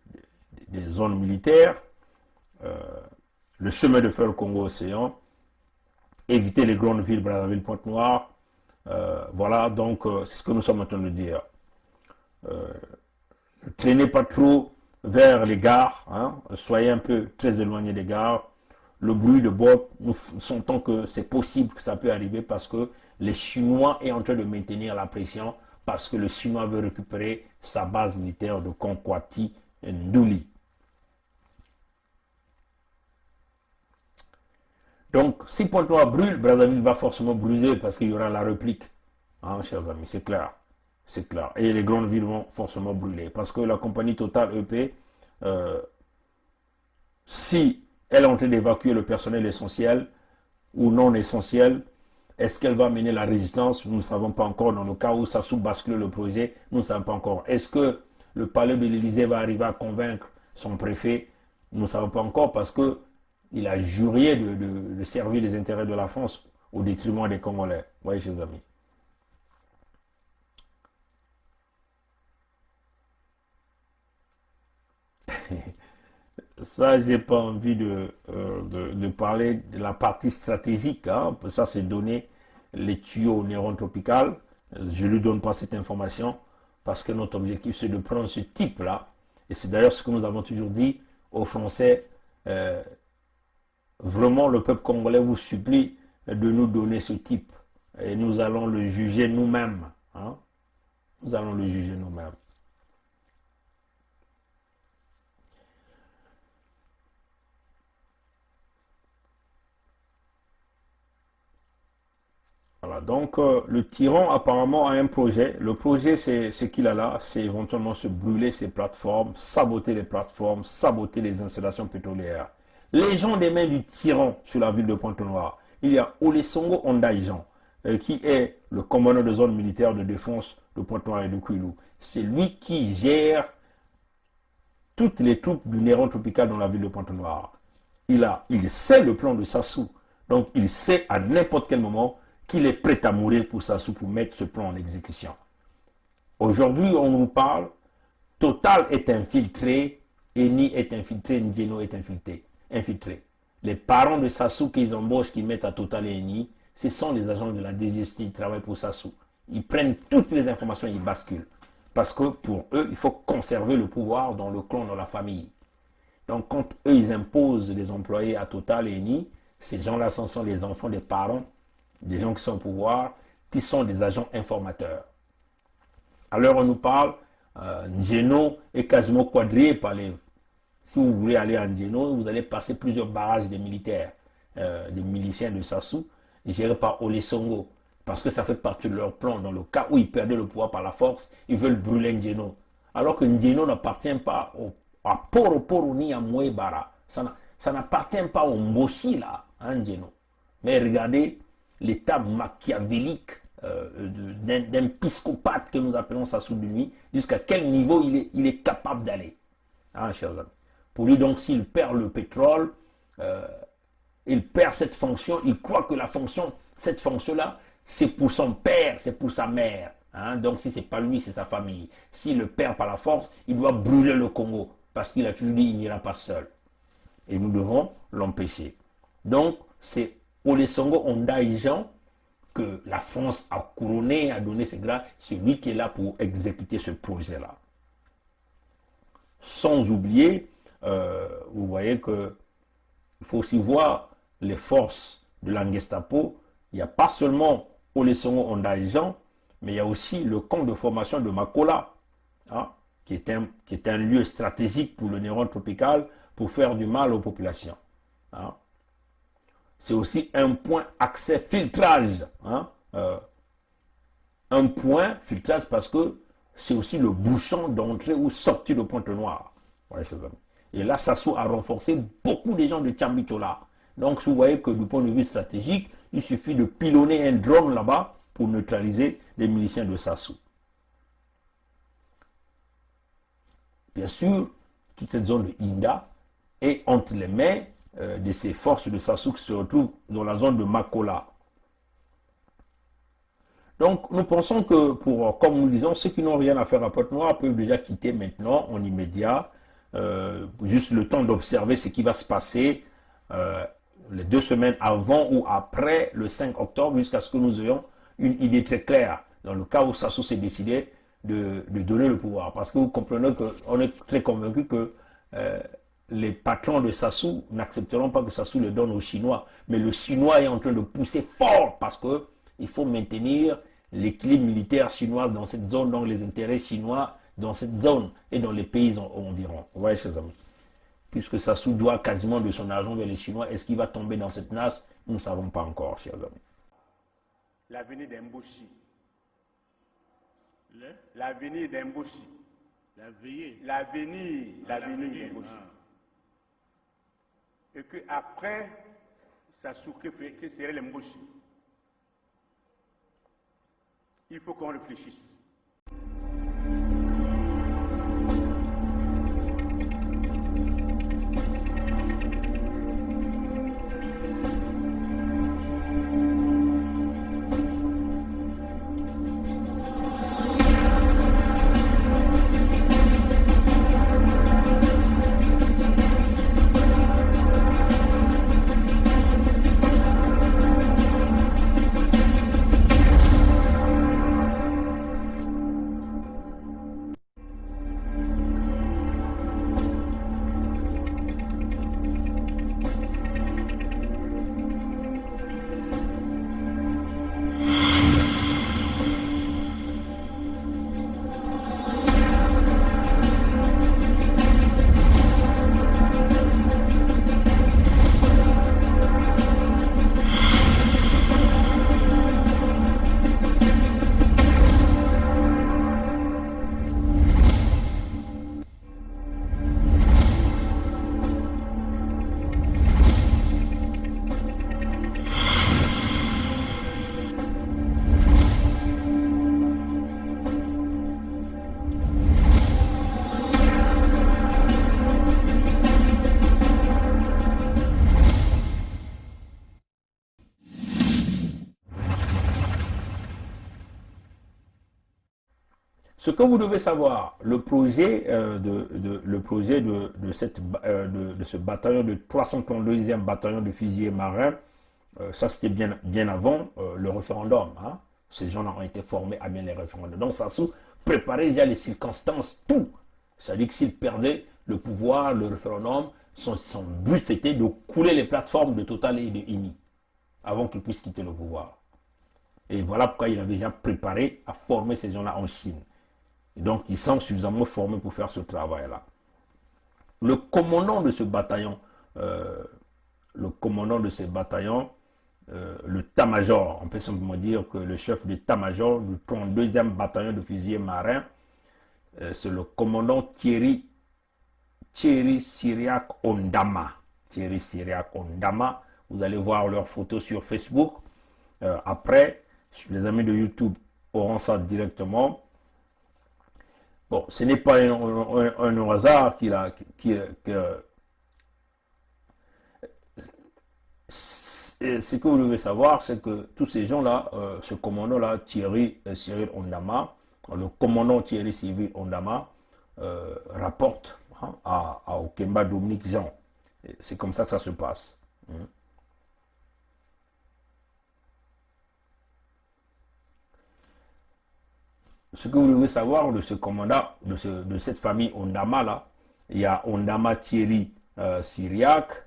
des zones militaires, le chemin de fer Congo-Océan, éviter les grandes villes, Brazzaville, Pointe-Noire. Voilà, donc c'est ce que nous sommes en train de dire. Ne traînez pas trop vers les gares, hein, soyez un peu très éloignés des gares. Le bruit de bottes, nous sentons que c'est possible que ça peut arriver parce que les Chinois est en train de maintenir la pression parce que le Chinois veut récupérer sa base militaire de Konkwati Ndouli. Donc, si Pointe-Noire brûle, Brazzaville va forcément brûler parce qu'il y aura la réplique. Hein, chers amis, c'est clair. C'est clair. Et les grandes villes vont forcément brûler. Parce que la compagnie Total EP, si elle est en train d'évacuer le personnel essentiel ou non essentiel, est-ce qu'elle va mener la résistance? Nous ne savons pas encore. Dans le cas où Sassou bascule le projet, nous ne savons pas encore. Est-ce que le palais de l'Élysée va arriver à convaincre son préfet? Nous ne savons pas encore parce que il a juré de servir les intérêts de la France au détriment des Congolais. Vous voyez, chers amis. Ça, j'ai pas envie de parler de la partie stratégique. Hein. Ça, c'est donner les tuyaux au Néron tropical. Je ne lui donne pas cette information parce que notre objectif, c'est de prendre ce type-là. Et c'est d'ailleurs ce que nous avons toujours dit aux Français. Vraiment, le peuple congolais vous supplie de nous donner ce type. Et nous allons le juger nous-mêmes. Hein. Nous allons le juger nous-mêmes. Voilà, donc le tyran apparemment a un projet. Le projet, c'est ce qu'il a là, c'est éventuellement se brûler ces plateformes, saboter les plateformes, saboter les installations pétrolières. Les gens des mains du tyran sur la ville de Pointe-Noire, il y a Olesongo Ondaijan, qui est le commandant de zone militaire de défense de Pointe-Noire et de Kouilou. C'est lui qui gère toutes les troupes du Néron tropical dans la ville de Pointe-Noire. Il sait le plan de Sassou, donc il sait à n'importe quel moment qu'il est prêt à mourir pour Sassou, pour mettre ce plan en exécution. Aujourd'hui, on nous parle, Total est infiltré, Eni est infiltré, Ndjeno est infiltré. Les parents de Sassou qu'ils embauchent, qu'ils mettent à Total et Eni, ce sont les agents de la DGST qui travaillent pour Sassou. Ils prennent toutes les informations et ils basculent. Parce que pour eux, il faut conserver le pouvoir dans le clan, dans la famille. Donc quand eux, ils imposent des employés à Total et Eni, ces gens-là sont les enfants des parents, des gens qui sont au pouvoir, qui sont des agents informateurs. Alors on nous parle, Ndjeno est quasiment quadrillé par les... Si vous voulez aller à Ndjeno, vous allez passer plusieurs barrages de militaires, des miliciens de Sassou, gérés par Olesongo, parce que ça fait partie de leur plan. Dans le cas où ils perdaient le pouvoir par la force, ils veulent brûler Ndjeno. Alors que Ndjeno n'appartient pas à Poro ni à Mouébara. Ça n'appartient pas au Mboshi, là, hein, Ndjeno. Mais regardez l'état machiavélique d'un psychopathe que nous appelons Sassou de nuit, jusqu'à quel niveau il est capable d'aller. Hein, chers amis. Pour lui, donc, s'il perd le pétrole, il perd cette fonction, il croit que cette fonction-là, c'est pour son père, c'est pour sa mère. Hein. Donc, si ce n'est pas lui, c'est sa famille. S'il le perd par la force, il doit brûler le Congo, parce qu'il a toujours dit qu'il n'ira pas seul. Et nous devons l'empêcher. Donc, c'est Olesongo Ondaijan que la France a couronné, a donné ses grades, c'est lui qui est là pour exécuter ce projet-là. Sans oublier, vous voyez qu'il faut aussi voir les forces de la Gestapo. Il n'y a pas seulement Olesongo Ondaijan, mais il y a aussi le camp de formation de Makola, hein, qui est un lieu stratégique pour le Néron tropical pour faire du mal aux populations. Hein. C'est aussi un point accès filtrage. Hein, un point filtrage parce que c'est aussi le bouchon d'entrée ou sortie de Pointe-Noire. Ouais, et là, Sassou a renforcé beaucoup de gens de Tchambitola. Donc, vous voyez que du point de vue stratégique, il suffit de pilonner un drone là-bas pour neutraliser les miliciens de Sassou. Bien sûr, toute cette zone de Inda est entre les mains de ces forces de Sassou qui se retrouvent dans la zone de Makola. Donc, nous pensons que, comme nous disons, ceux qui n'ont rien à faire à Pointe-Noire peuvent déjà quitter maintenant, en immédiat, juste le temps d'observer ce qui va se passer les 2 semaines avant ou après le 5 octobre, jusqu'à ce que nous ayons une idée très claire, dans le cas où Sassou s'est décidé de donner le pouvoir. Parce que vous comprenez qu'on est très convaincu que les patrons de Sassou n'accepteront pas que Sassou le donne aux Chinois. Mais le Chinois est en train de pousser fort parce qu'il faut maintenir l'équilibre militaire chinois dans cette zone, donc les intérêts chinois dans cette zone et dans les pays environs. Vous voyez, chers amis. Puisque Sassou doit quasiment de son argent vers les Chinois, est-ce qu'il va tomber dans cette nasse? Nous ne savons pas encore, chers amis. L'avenir d'Emboshi. L'avenir d'Emboshi. L'avenir d'Emboshi. Et qu'après, Sassou, que serait l'Emboshi? Il faut qu'on réfléchisse. Ce que vous devez savoir, le projet de ce bataillon, de 332e bataillon de fusiliers marins, ça c'était bien avant le référendum. Hein. Ces gens-là ont été formés à bien les référendums. Donc Sassou préparait déjà les circonstances, tout. C'est-à-dire que s'il perdait le pouvoir, le référendum, son but c'était de couler les plateformes de Total et de INI avant qu'il puisse quitter le pouvoir. Et voilà pourquoi il avait déjà préparé à former ces gens-là en Chine. Et donc, ils sont suffisamment formés pour faire ce travail-là. Le commandant de ce bataillon, le état-major, on peut simplement dire que le chef d'état-major du 32e bataillon de fusiliers marins, c'est le commandant Thierry Syriac Ondama. Thierry Syriac Ondama, vous allez voir leurs photos sur Facebook. Après, les amis de YouTube auront ça directement. Bon, ce n'est pas un hasard ce que vous devez savoir, c'est que tous ces gens-là, ce commandant-là, Thierry Cyril Ondama, le commandant Thierry Cyril Ondama, rapporte à Okemba Dominique Jean. C'est comme ça que ça se passe. Ce que vous devez savoir de ce commandant, de cette famille Ondama là, il y a Ondama Thierry Syriac,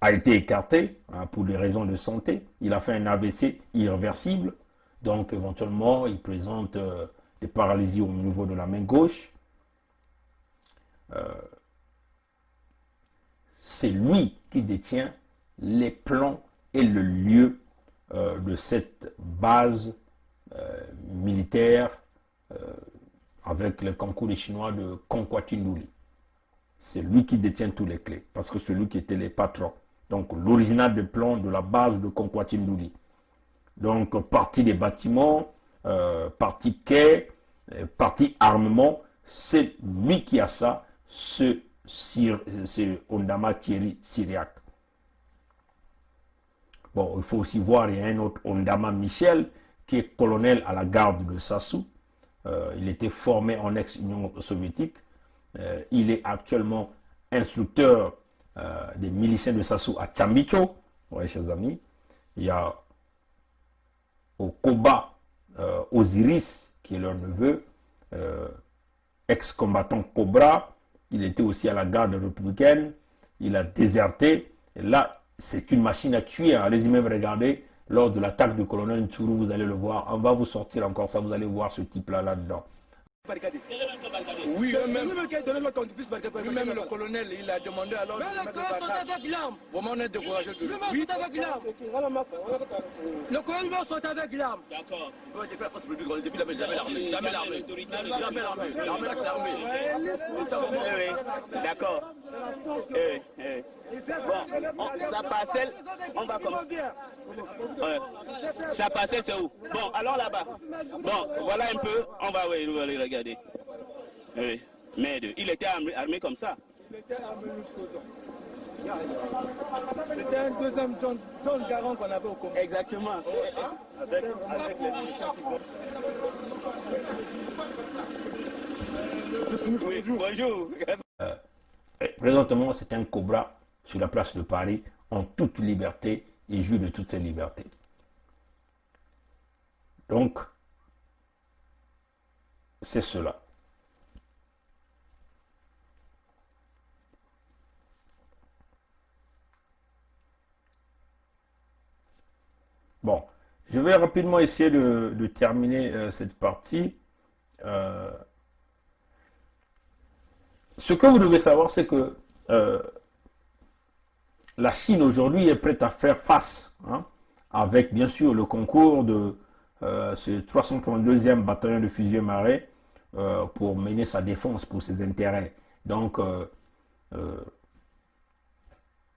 a été écarté pour des raisons de santé. Il a fait un AVC irréversible, donc éventuellement il présente des paralysies au niveau de la main gauche. C'est lui qui détient les plans et le lieu de cette base militaire avec le concours des Chinois de Konkwati-Nduli. C'est lui qui détient tous les clés, parce que c'est lui qui était les patrons. Donc l'original des plans de la base de Konkwati-Nduli. Donc partie des bâtiments, partie quai, partie armement, c'est lui qui a ça, ce Ondama Thierry Syriac. Bon, il faut aussi voir, il y a un autre Ondama Michel qui est colonel à la garde de Sassou. Il était formé en ex-Union soviétique. Il est actuellement instructeur des miliciens de Sassou à Tchambicho. Oui, chers amis. Il y a Okoba Osiris, qui est leur neveu, ex-combattant Cobra. Il était aussi à la garde républicaine. Il a déserté. Et là, c'est une machine à tuer. Allez-y même regarder. Lors de l'attaque du colonel Ntchourou, vous allez le voir. On va vous sortir encore ça. Vous allez voir ce type-là là-dedans. Oui, même le colonel, il a demandé alors. Mais les colonels sont avec l'arme. Vraiment, on est découragé de lui. Oui, avec l'arme. Le colonel sont avec l'arme. D'accord. Il doit faire face au public. Depuis la jamais l'armée. Jamais l'armée. Jamais l'armée. L'armée, c'est l'armée. D'accord. Bon, sa parcelle, on va commencer. Sa parcelle, c'est où? Bon, alors là-bas. Bon, voilà un peu. On va aller regarder. Oui, mais il était armé comme ça. Il était armé jusqu'aux dents. C'était un deuxième John Garand qu'on avait au Congo. Exactement. Avec les militaires qui vont. Oui, bonjour. Présentement, c'est un Cobra sur la place de Paris en toute liberté et jouit de toutes ses libertés. Donc, c'est cela. Bon, je vais rapidement essayer de terminer cette partie. Ce que vous devez savoir, c'est que la Chine aujourd'hui est prête à faire face, avec bien sûr le concours de ce 332e bataillon de fusiliers marins pour mener sa défense pour ses intérêts. Donc,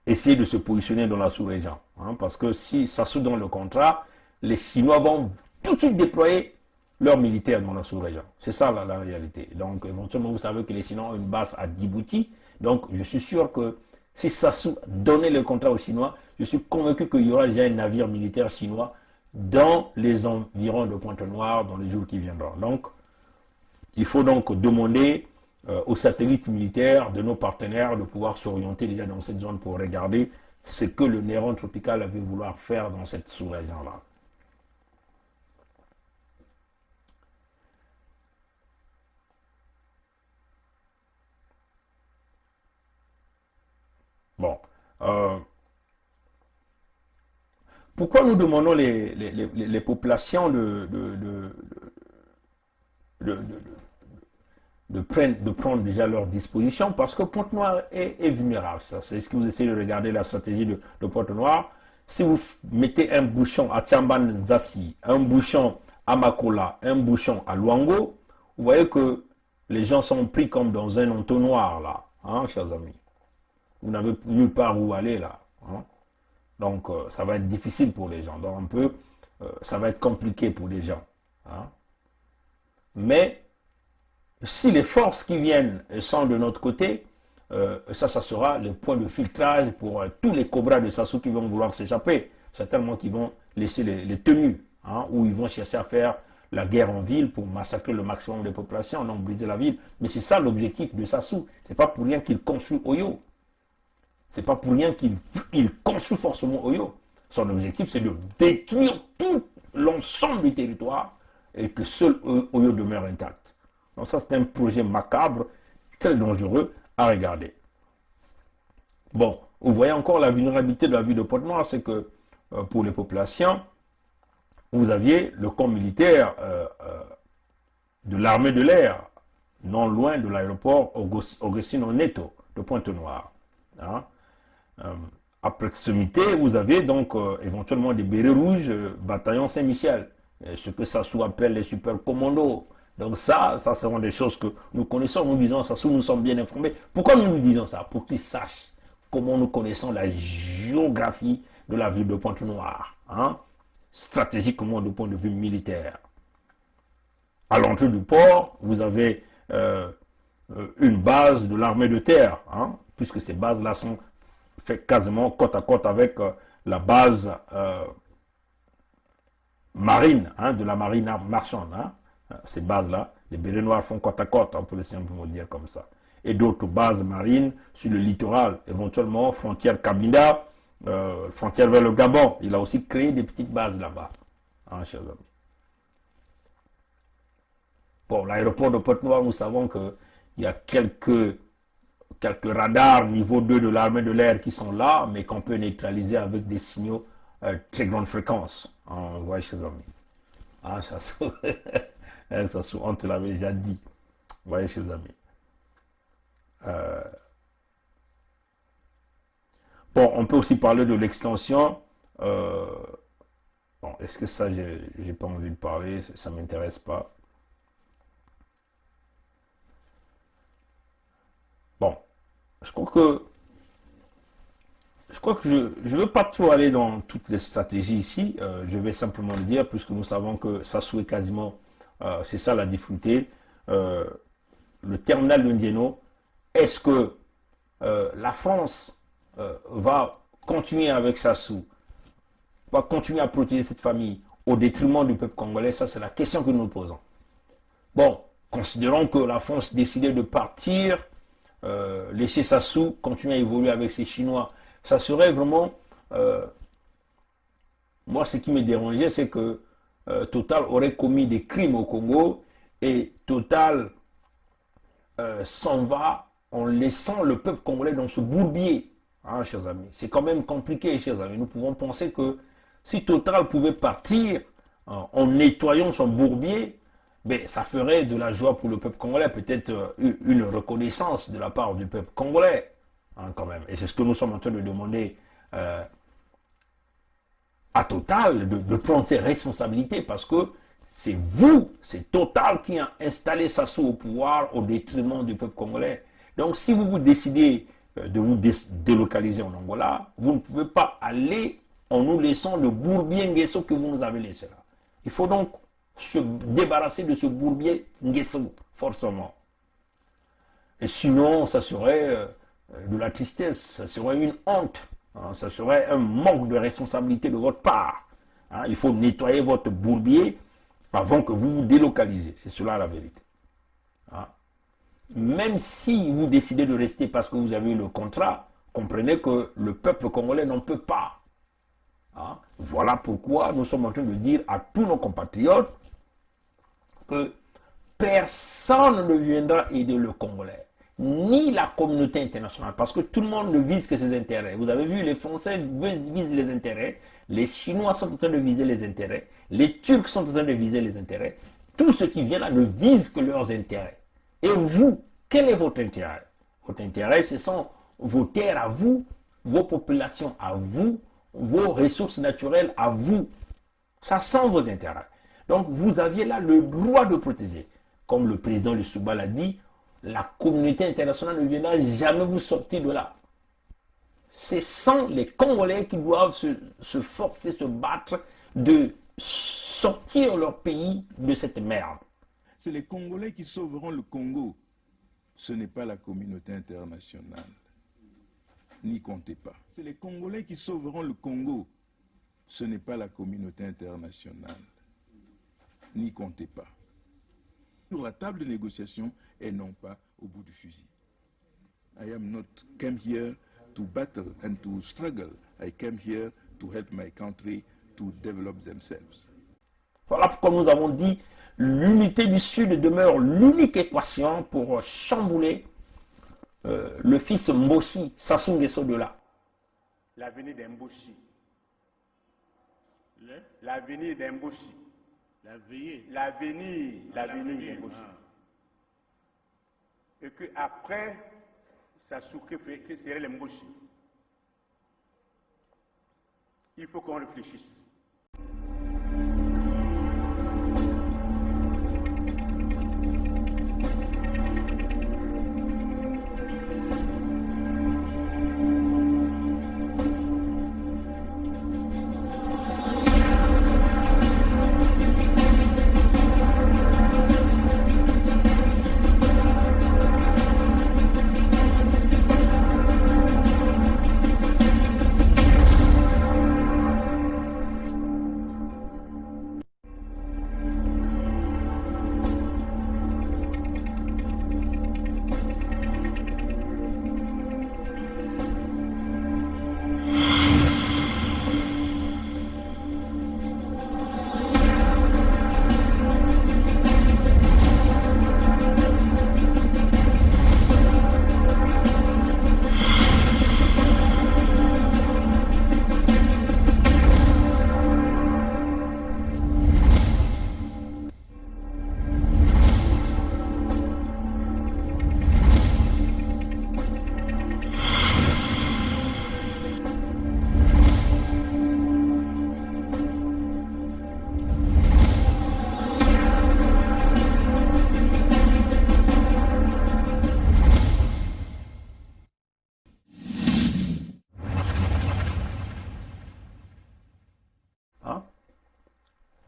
essayer de se positionner dans la sous-région. Parce que si ça se dans le contrat, les Chinois vont tout de suite déployer leurs militaires dans la sous-région. C'est ça la réalité. Donc éventuellement, vous savez que les Chinois ont une base à Djibouti. Donc je suis sûr que si Sassou donnait le contrat aux Chinois, je suis convaincu qu'il y aura déjà un navire militaire chinois dans les environs de Pointe-Noire dans les jours qui viendront. Donc il faut donc demander aux satellites militaires de nos partenaires de pouvoir s'orienter déjà dans cette zone pour regarder ce que le Néron tropical avait vouloir faire dans cette sous-région-là. Bon. Pourquoi nous demandons les populations de prendre déjà leur disposition, parce que Pointe-Noire est vulnérable. C'est ce que vous essayez de regarder la stratégie de Pointe-Noire. Si vous mettez un bouchon à Tchamban-Zassi, un bouchon à Makola, un bouchon à Luango, vous voyez que les gens sont pris comme dans un entonnoir là, chers amis. Vous n'avez nulle part où aller là. Donc ça va être difficile pour les gens. Donc ça va être compliqué pour les gens. Mais si les forces qui viennent sont de notre côté, ça sera le point de filtrage pour tous les cobras de Sassou qui vont vouloir s'échapper. Certainement qui vont laisser les tenues, où ils vont chercher à faire la guerre en ville pour massacrer le maximum des populations, donc briser la ville. Mais c'est ça l'objectif de Sassou. C'est pas pour rien qu'il construit Oyo. C'est pas pour rien qu'il construit forcément Oyo. Son objectif, c'est de détruire tout l'ensemble du territoire et que seul Oyo demeure intact. Donc ça, c'est un projet macabre, très dangereux à regarder. Bon, vous voyez encore la vulnérabilité de la ville de Pointe-Noire, c'est que pour les populations, vous aviez le camp militaire de l'armée de l'air, non loin de l'aéroport Augustino Neto de Pointe-Noire. À proximité, vous avez donc éventuellement des bérets rouges, bataillon Saint-Michel, ce que Sassou appelle les super commandos. Donc ça seront des choses que nous connaissons, nous disons ça, nous sommes bien informés. Pourquoi nous disons ça? Pour qu'ils sachent comment nous connaissons la géographie de la ville de Pointe-Noire, stratégiquement du point de vue militaire. À l'entrée du port, vous avez une base de l'armée de terre, hein, puisque ces bases-là sont faites quasiment côte à côte avec la base marine, hein, de la marine marchande. Hein. Ces bases-là, les bérets noirs font côte à côte, on peut le simplement dire comme ça. Et d'autres bases marines sur le littoral, éventuellement frontière Cabinda, frontière vers le Gabon. Il a aussi créé des petites bases là-bas, hein, chers amis. Bon, l'aéroport de Pointe-Noire, nous savons qu'il y a quelques radars niveau 2 de l'armée de l'air qui sont là, mais qu'on peut neutraliser avec des signaux très grande fréquence. Hein, vous voyez, chers amis. Ah, ça on te l'avait déjà dit. Vous voyez, chers amis. Bon, on peut aussi parler de l'extension. Bon, est-ce que ça, j'ai pas envie de parler, ça m'intéresse pas. Bon, je crois que je ne veux pas trop aller dans toutes les stratégies ici. Je vais simplement le dire, puisque nous savons que Sassou est quasiment, c'est ça la difficulté. Le terminal de Ndiéno, est-ce que la France va continuer avec Sassou, va continuer à protéger cette famille au détriment du peuple congolais? Ça, c'est la question que nous nous posons. Bon, considérons que la France décidait de partir, laisser Sassou continuer à évoluer avec ces Chinois. Ça serait vraiment... moi, ce qui me dérangeait, c'est que Total aurait commis des crimes au Congo et Total s'en va en laissant le peuple congolais dans ce bourbier. Hein, chers amis, c'est quand même compliqué, chers amis. Nous pouvons penser que si Total pouvait partir en nettoyant son bourbier, ben, ça ferait de la joie pour le peuple congolais, peut-être une reconnaissance de la part du peuple congolais, hein, quand même. Et c'est ce que nous sommes en train de demander à Total, de prendre ses responsabilités, parce que c'est vous, c'est Total qui a installé Sassou au pouvoir au détriment du peuple congolais. Donc si vous décidez de vous délocaliser en Angola, vous ne pouvez pas aller en nous laissant le bourbier Nguesso que vous nous avez laissé là. Il faut donc se débarrasser de ce bourbier Nguesso, forcément. Et sinon, ça serait de la tristesse, ça serait une honte, hein, ça serait un manque de responsabilité de votre part. Hein. Il faut nettoyer votre bourbier avant que vous vous délocalisez. C'est cela la vérité. Hein. Même si vous décidez de rester parce que vous avez eu le contrat, comprenez que le peuple congolais n'en peut pas. Hein. Voilà pourquoi nous sommes en train de dire à tous nos compatriotes que personne ne viendra aider le Congolais, ni la communauté internationale, parce que tout le monde ne vise que ses intérêts. Vous avez vu, les Français visent les intérêts, les Chinois sont en train de viser les intérêts, les Turcs sont en train de viser les intérêts. Tout ce qui vient là ne vise que leurs intérêts. Et vous, quel est votre intérêt? Votre intérêt, ce sont vos terres à vous, vos populations à vous, vos ressources naturelles à vous. Ça sent vos intérêts. Donc, vous aviez là le droit de protéger. Comme le président Lissouba l'a dit, la communauté internationale ne viendra jamais vous sortir de là. Ce sont les Congolais qui doivent se forcer, se battre, de sortir leur pays de cette merde. C'est les Congolais qui sauveront le Congo. Ce n'est pas la communauté internationale. N'y comptez pas. C'est les Congolais qui sauveront le Congo. Ce n'est pas la communauté internationale. N'y comptez pas. Sur la table de négociation et non pas au bout du fusil. I am not came here to battle and to struggle. I came here to help my country to develop themselves. Voilà pourquoi nous avons dit l'unité du Sud demeure l'unique équation pour chambouler le fils Mboshi, Sassou Nguesso de là. L'avenir d'Mboshi. L'avenir d'Mboshi. L'avenir d'Mboshi. Et que après, Sassou, que serait l'Mboshi? Il faut qu'on réfléchisse.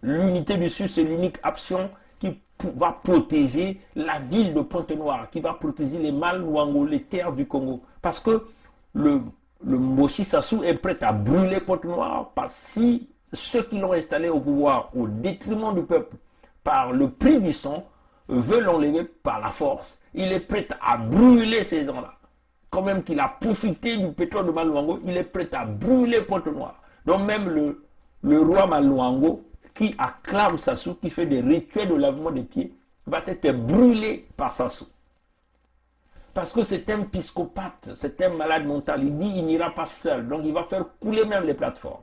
l'unité du Sud, c'est l'unique option qui va protéger la ville de Pointe-Noire, qui va protéger les Mal-Luango, les terres du Congo. Parce que le Mboshi Sassou est prêt à brûler Pointe-Noire parce que si ceux qui l'ont installé au pouvoir au détriment du peuple par le prix du sang veulent l'enlever par la force. Il est prêt à brûler ces gens-là. Quand même qu'il a profité du pétrole de Mal-Luango, il est prêt à brûler Pointe-Noire. Donc même le roi Mal-Luango, qui acclame Sassou, qui fait des rituels de lavement des pieds, va être brûlé par Sassou. Parce que c'est un psychopathe, c'est un malade mental. Il dit qu'il n'ira pas seul, donc il va faire couler même les plateformes.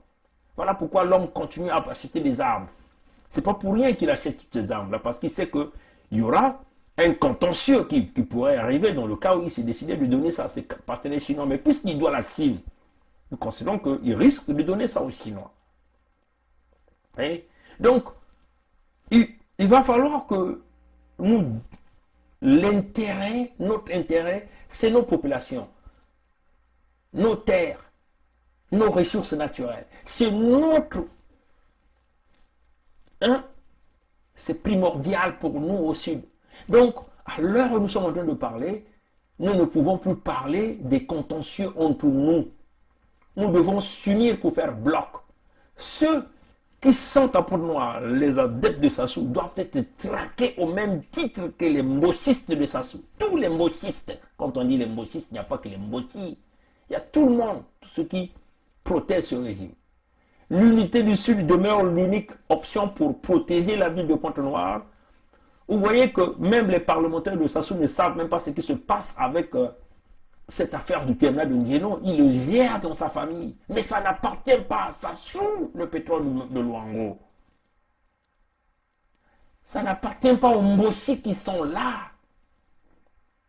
Voilà pourquoi l'homme continue à acheter des armes. C'est pas pour rien qu'il achète toutes ces armes-là, parce qu'il sait qu'il y aura un contentieux qui pourrait arriver dans le cas où il s'est décidé de donner ça à ses partenaires chinois. Mais puisqu'il doit la Chine, nous considérons qu'il risque de donner ça aux Chinois. Et donc, il va falloir que notre intérêt, c'est nos populations, nos terres, nos ressources naturelles. C'est notre... c'est primordial pour nous au Sud. Donc, à l'heure où nous sommes en train de parler, nous ne pouvons plus parler des contentieux entre nous. Nous devons s'unir pour faire bloc. Ceux qui sont à Pointe-Noire, les adeptes de Sassou, doivent être traqués au même titre que les mbossistes de Sassou. Tous les mbossistes. Quand on dit les mbossistes, il n'y a pas que les mbossis. Il y a tout le monde, tous ceux qui protègent ce régime. L'unité du Sud demeure l'unique option pour protéger la ville de Pointe-Noire. Vous voyez que même les parlementaires de Sassou ne savent même pas ce qui se passe avec cette affaire du terminal de Ndiéno. Il le gère dans sa famille. Mais ça n'appartient pas à Sassou, le pétrole de Luango. Ça n'appartient pas aux Mbossi qui sont là.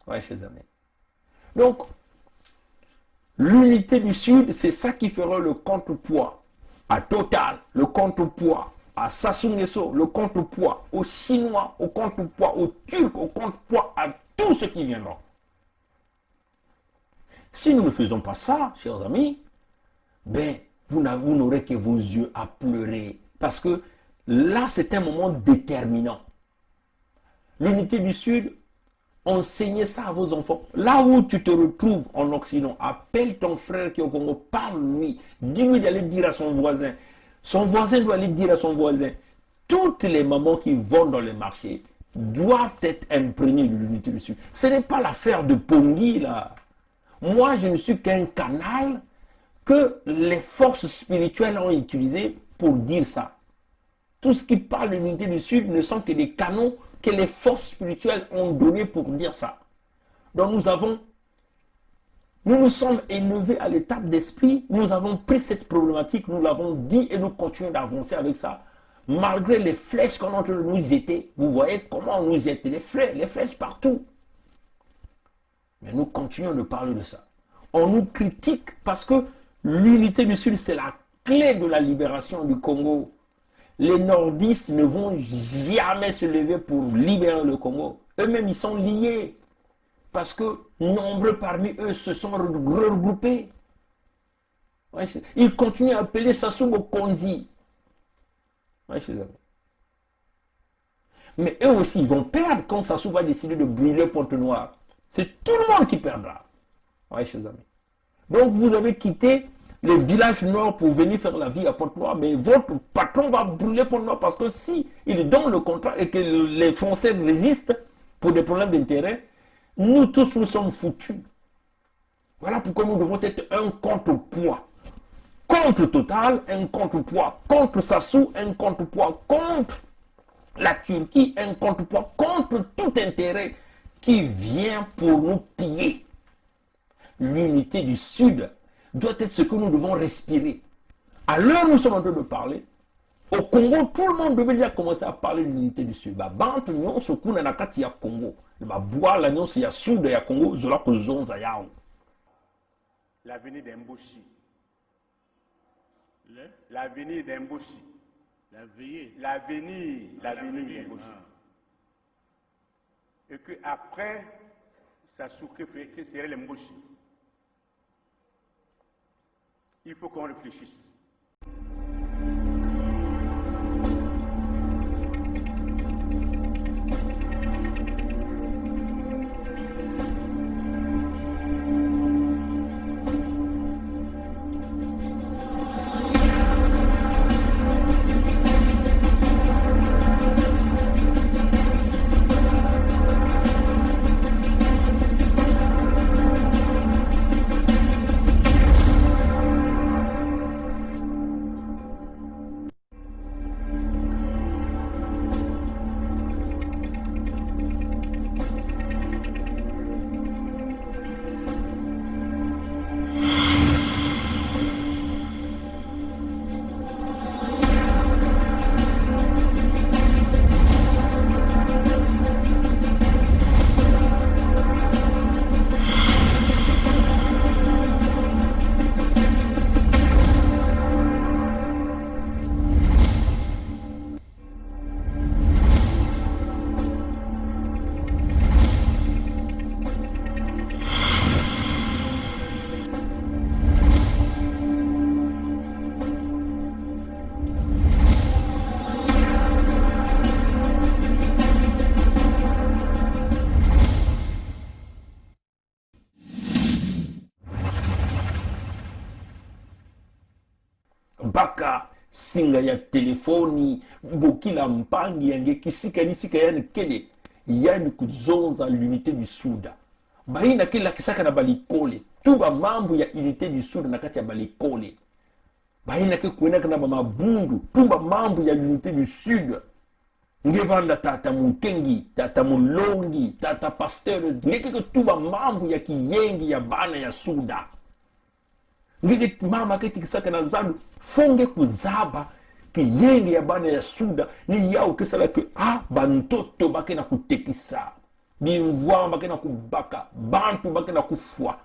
Ouais, chers amis. Donc, l'unité du Sud, c'est ça qui fera le contrepoids à Total, le contrepoids à Sassou Nguesso, le contrepoids aux Chinois, au contrepoids aux Turcs, au contrepoids à tous ceux qui viendront. Si nous ne faisons pas ça, chers amis, ben, vous n'aurez que vos yeux à pleurer. Parce que là, c'est un moment déterminant. L'unité du Sud, enseignez ça à vos enfants. Là où tu te retrouves en Occident, appelle ton frère qui est au Congo, parle-lui, dis-lui d'aller dire à son voisin. Son voisin doit aller dire à son voisin. Toutes les mamans qui vont dans les marchés doivent être imprégnées de l'unité du Sud. Ce n'est pas l'affaire de Pongui, là. Moi, je ne suis qu'un canal que les forces spirituelles ont utilisé pour dire ça. Tout ce qui parle de l'unité du Sud ne sont que des canaux que les forces spirituelles ont donnés pour dire ça. Donc nous nous sommes élevés à l'étape d'esprit, nous avons pris cette problématique, nous l'avons dit et nous continuons d'avancer avec ça. Malgré les flèches qu'on est en train de nous jeter, vous voyez comment on nous jette les flèches partout. Mais nous continuons de parler de ça. On nous critique parce que l'unité du Sud, c'est la clé de la libération du Congo. Les nordistes ne vont jamais se lever pour libérer le Congo. Eux-mêmes, ils sont liés. Parce que nombreux parmi eux se sont regroupés. Ouais, ils continuent à appeler Sassou Bokonzi. Ouais, mais eux aussi, ils vont perdre quand Sassou va décider de brûler Pointe-Noire. C'est tout le monde qui perdra. Ouais, chers amis. Donc, vous avez quitté les villages nord pour venir faire la vie à Pointe-Noire, mais votre patron va brûler Pointe-Noire parce que si il donne le contrat et que les Français résistent pour des problèmes d'intérêt, nous tous nous sommes foutus. Voilà pourquoi nous devons être un contrepoids. Contre Total, un contrepoids. Contre Sassou, un contrepoids. Contre la Turquie, un contrepoids. Contre tout intérêt qui vient pour nous piller. L'unité du Sud doit être ce que nous devons respirer. À l'heure où nous sommes en train de parler, au Congo, tout le monde devait déjà commencer à parler de l'unité du Sud. Congo. L'avenir d'Emboshi. L'avenir d'Emboshi. L'avenir d'Emboshi. Et qu'après, Sassou, que serait l'Emboshi? Il faut qu'on réfléchisse. baka singa ya telefoni bokila mpangi yange kisika ni sika yani kele yani kuzonza l'unité du Souda baina kila kisaka na balikole tuba mambo ya unité du Souda na kati ya balikole baina ke kuenda kana mabundu tuba mambo ya l'unité du Sud ngevanda tata Mukengi tata Mulongi tata Pasteur ngeke tuba mambo ya kiyengi ya bana ya Souda ngeke mama keti kisaka na zandu fonge kuzaba kiyengi ya bana ya Souda ni yao kesala ke bantoto bake na kutekisa bimvwa bake na kubaka bantu bake na kufwa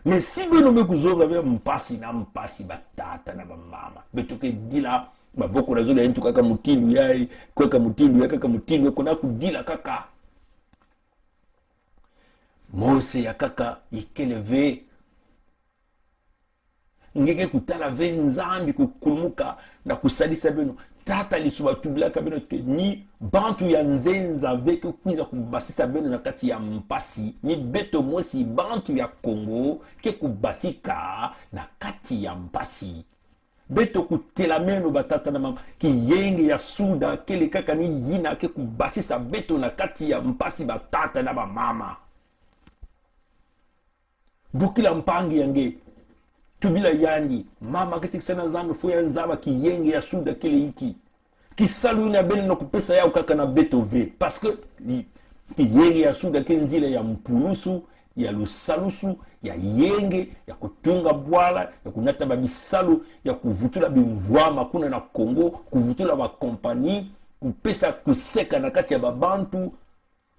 mais si beno me kuzonga vya mpasi na mpasi batata na bamama betoke dila baboko na zola yentu kaka mutindu yai kweka mutindu ya kaka mutindu kuna kudila kaka Mose ya kaka ikeleve ngeke kutala ve nzambi kukulumuka na kusalisa beno tata lisuba tubilaka beno ke ni bantu ya nzenza veke kwiza kubasisa beno na kati ya mpasi ni beto mosi bantu ya Kongo ke kubasika na kati ya mpasi beto kutela meno batata na mama kiyenge ya Souda kele kaka ni yina ke kubasisa beto na kati ya mpasi batata na bamama bukila mpangi yange tubila yandi mama ketikisana zandu fuya nzaba kiyenge ya Souda kele hiki kisalu na bene na kupesa yao kaka na beto ve parce que kiyenge ya Souda kele nzile ya mpulusu ya lusalusu ya yenge ya kutunga bwala ya kunata babisalu ya kuvutula bimvwama kuna na Kongo kuvutula ba kompani kupesa kuseka na kati ya babantu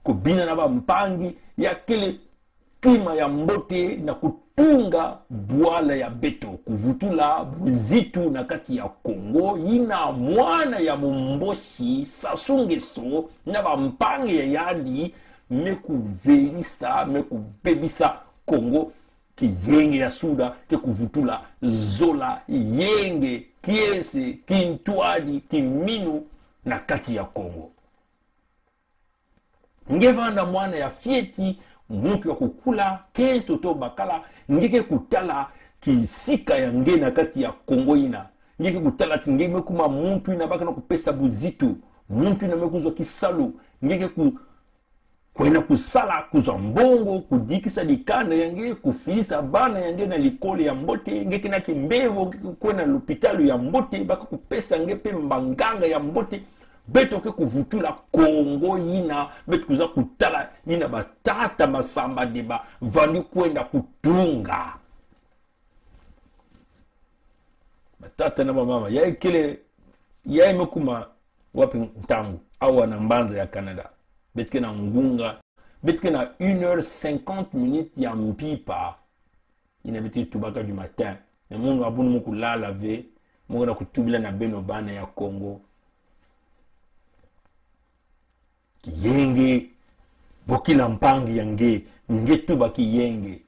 kubina na bampangi ya kele klima ya mbote na kutunga bwala ya beto kuvutula buzitu na kati ya Kongo ina mwana ya mumboshi sasungeso na bampangi ya yandi mekuvelisa mekubebisa Kongo kiyenge ya Souda ke kuvutula zola yenge kiese kintwadi kiminu na kati ya Kongo ngevanda mwana ya fieti mutu ya kukula kento to bakala ngeke kutala kisika ya nge na kati ya Kongo ina ngeke kutala tingeme kuma muntu ina baka na kupesa buzitu muntu ina mekuzwa kisalu ngeke kwena kusala kuzwa mbongo kudikisa likana yange kufisa bana yange na likole ya mbote ngeke na kimbevo kwena lupitalu ya mbote baka kupesa ngepe mbanganga ya mbote beto ke kuvutula Kongo yina beto kuza kutala yina batata masamba deba vandi kwenda kutunga batata na mama ya kele ya imekuma wapi ntangu awa na mbanza ya Canada betke na ngunga betke na 1h50 ya mpipa ina beti tubaka du matin na mungu abunu muku lala ve mungu na kutubila na beno bana ya Kongo kiyenge bokila mpangi yange ngetu bakiyenge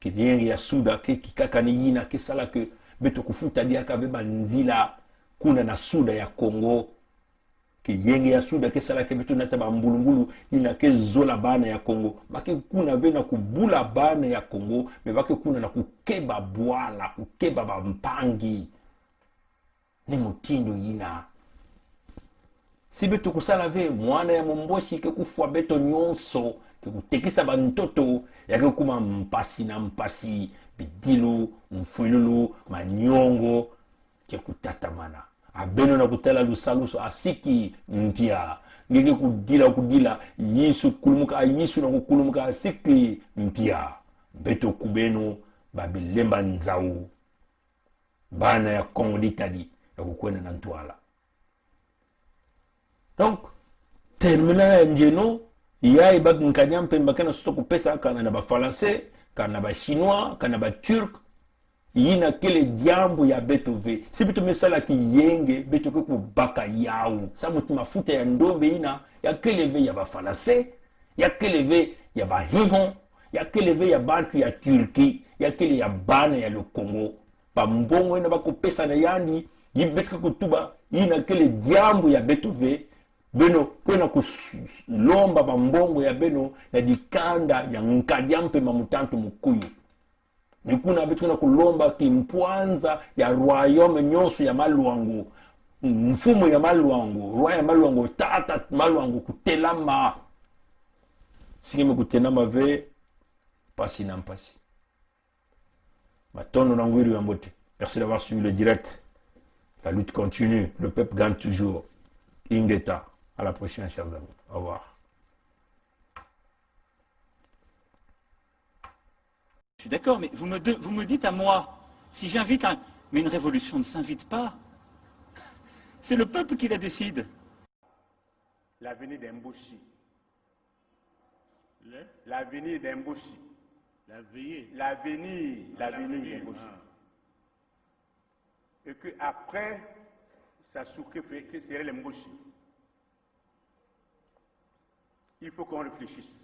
kiyenge ya Souda ke kikaka ni yina ke sala ke beto kufuta diaka beba nzila kuna na Souda ya Kongo kiyenge ya Souda ke sala ke beto nata bambulumbulu ina ke zola bana ya Kongo bake kuna vena kubula bana ya Kongo me bake kuna na kukeba bwala kukeba bampangi ni mutindo yina si beto kusala ve mwana ya momboshi ke kufwa beto nyonso ke kutekisa bantoto ya ke kuma mpasi na mpasi bidilu mfululu manyongo ke kutatamana abeno na kutala lusaluso asiki mpia ngeke kudila yisu kulumuka yisu na kukulumuka asiki mpia beto kubeno babilemba nzau bana ya Kongo d'Italie ya kukwena na ntwala. Donc terminal ya njeno ya ibak nkanyampe mbakena soto kupesa kana na ba français kana ba chinois kana ba turc yina kele diambo ya betove si bitu mesala kiyenge beto ko kubaka yao sa mutima futa ya ndombe ina ya keleve ya ba français ya keleve ya ba hihon ya keleve ya bantu ya Turki ya kele ya bana ya le Congo ba mbongo ina bakopesa na yandi yibetka kutuba yina kele diambo ya betove beno kwena kulomba bambongo ya beno na dikanda ya nkadiampe mamutantu mukuyu nikuna betuna kulomba kimpwanza ya royaume nyonso ya malwango mfumo ya malwango roi ya malwango tata malwango kutelama sikime kutelama ve pasi na mpasi matondo na ngwiru ya mbote. Merci d'avoir suivi le direct. La lutte continue, le peuple gagne toujours. Ingeta, à la prochaine chers amis, au revoir. Je suis d'accord, mais vous me dites à moi, si j'invite mais une révolution ne s'invite pas. C'est le peuple qui la décide. L'avenir d'Emboshi. L'avenir d'Emboshi. L'avenir d'Emboshi. Et que après, ça souque que serait l'Emboshi. Il faut qu'on réfléchisse.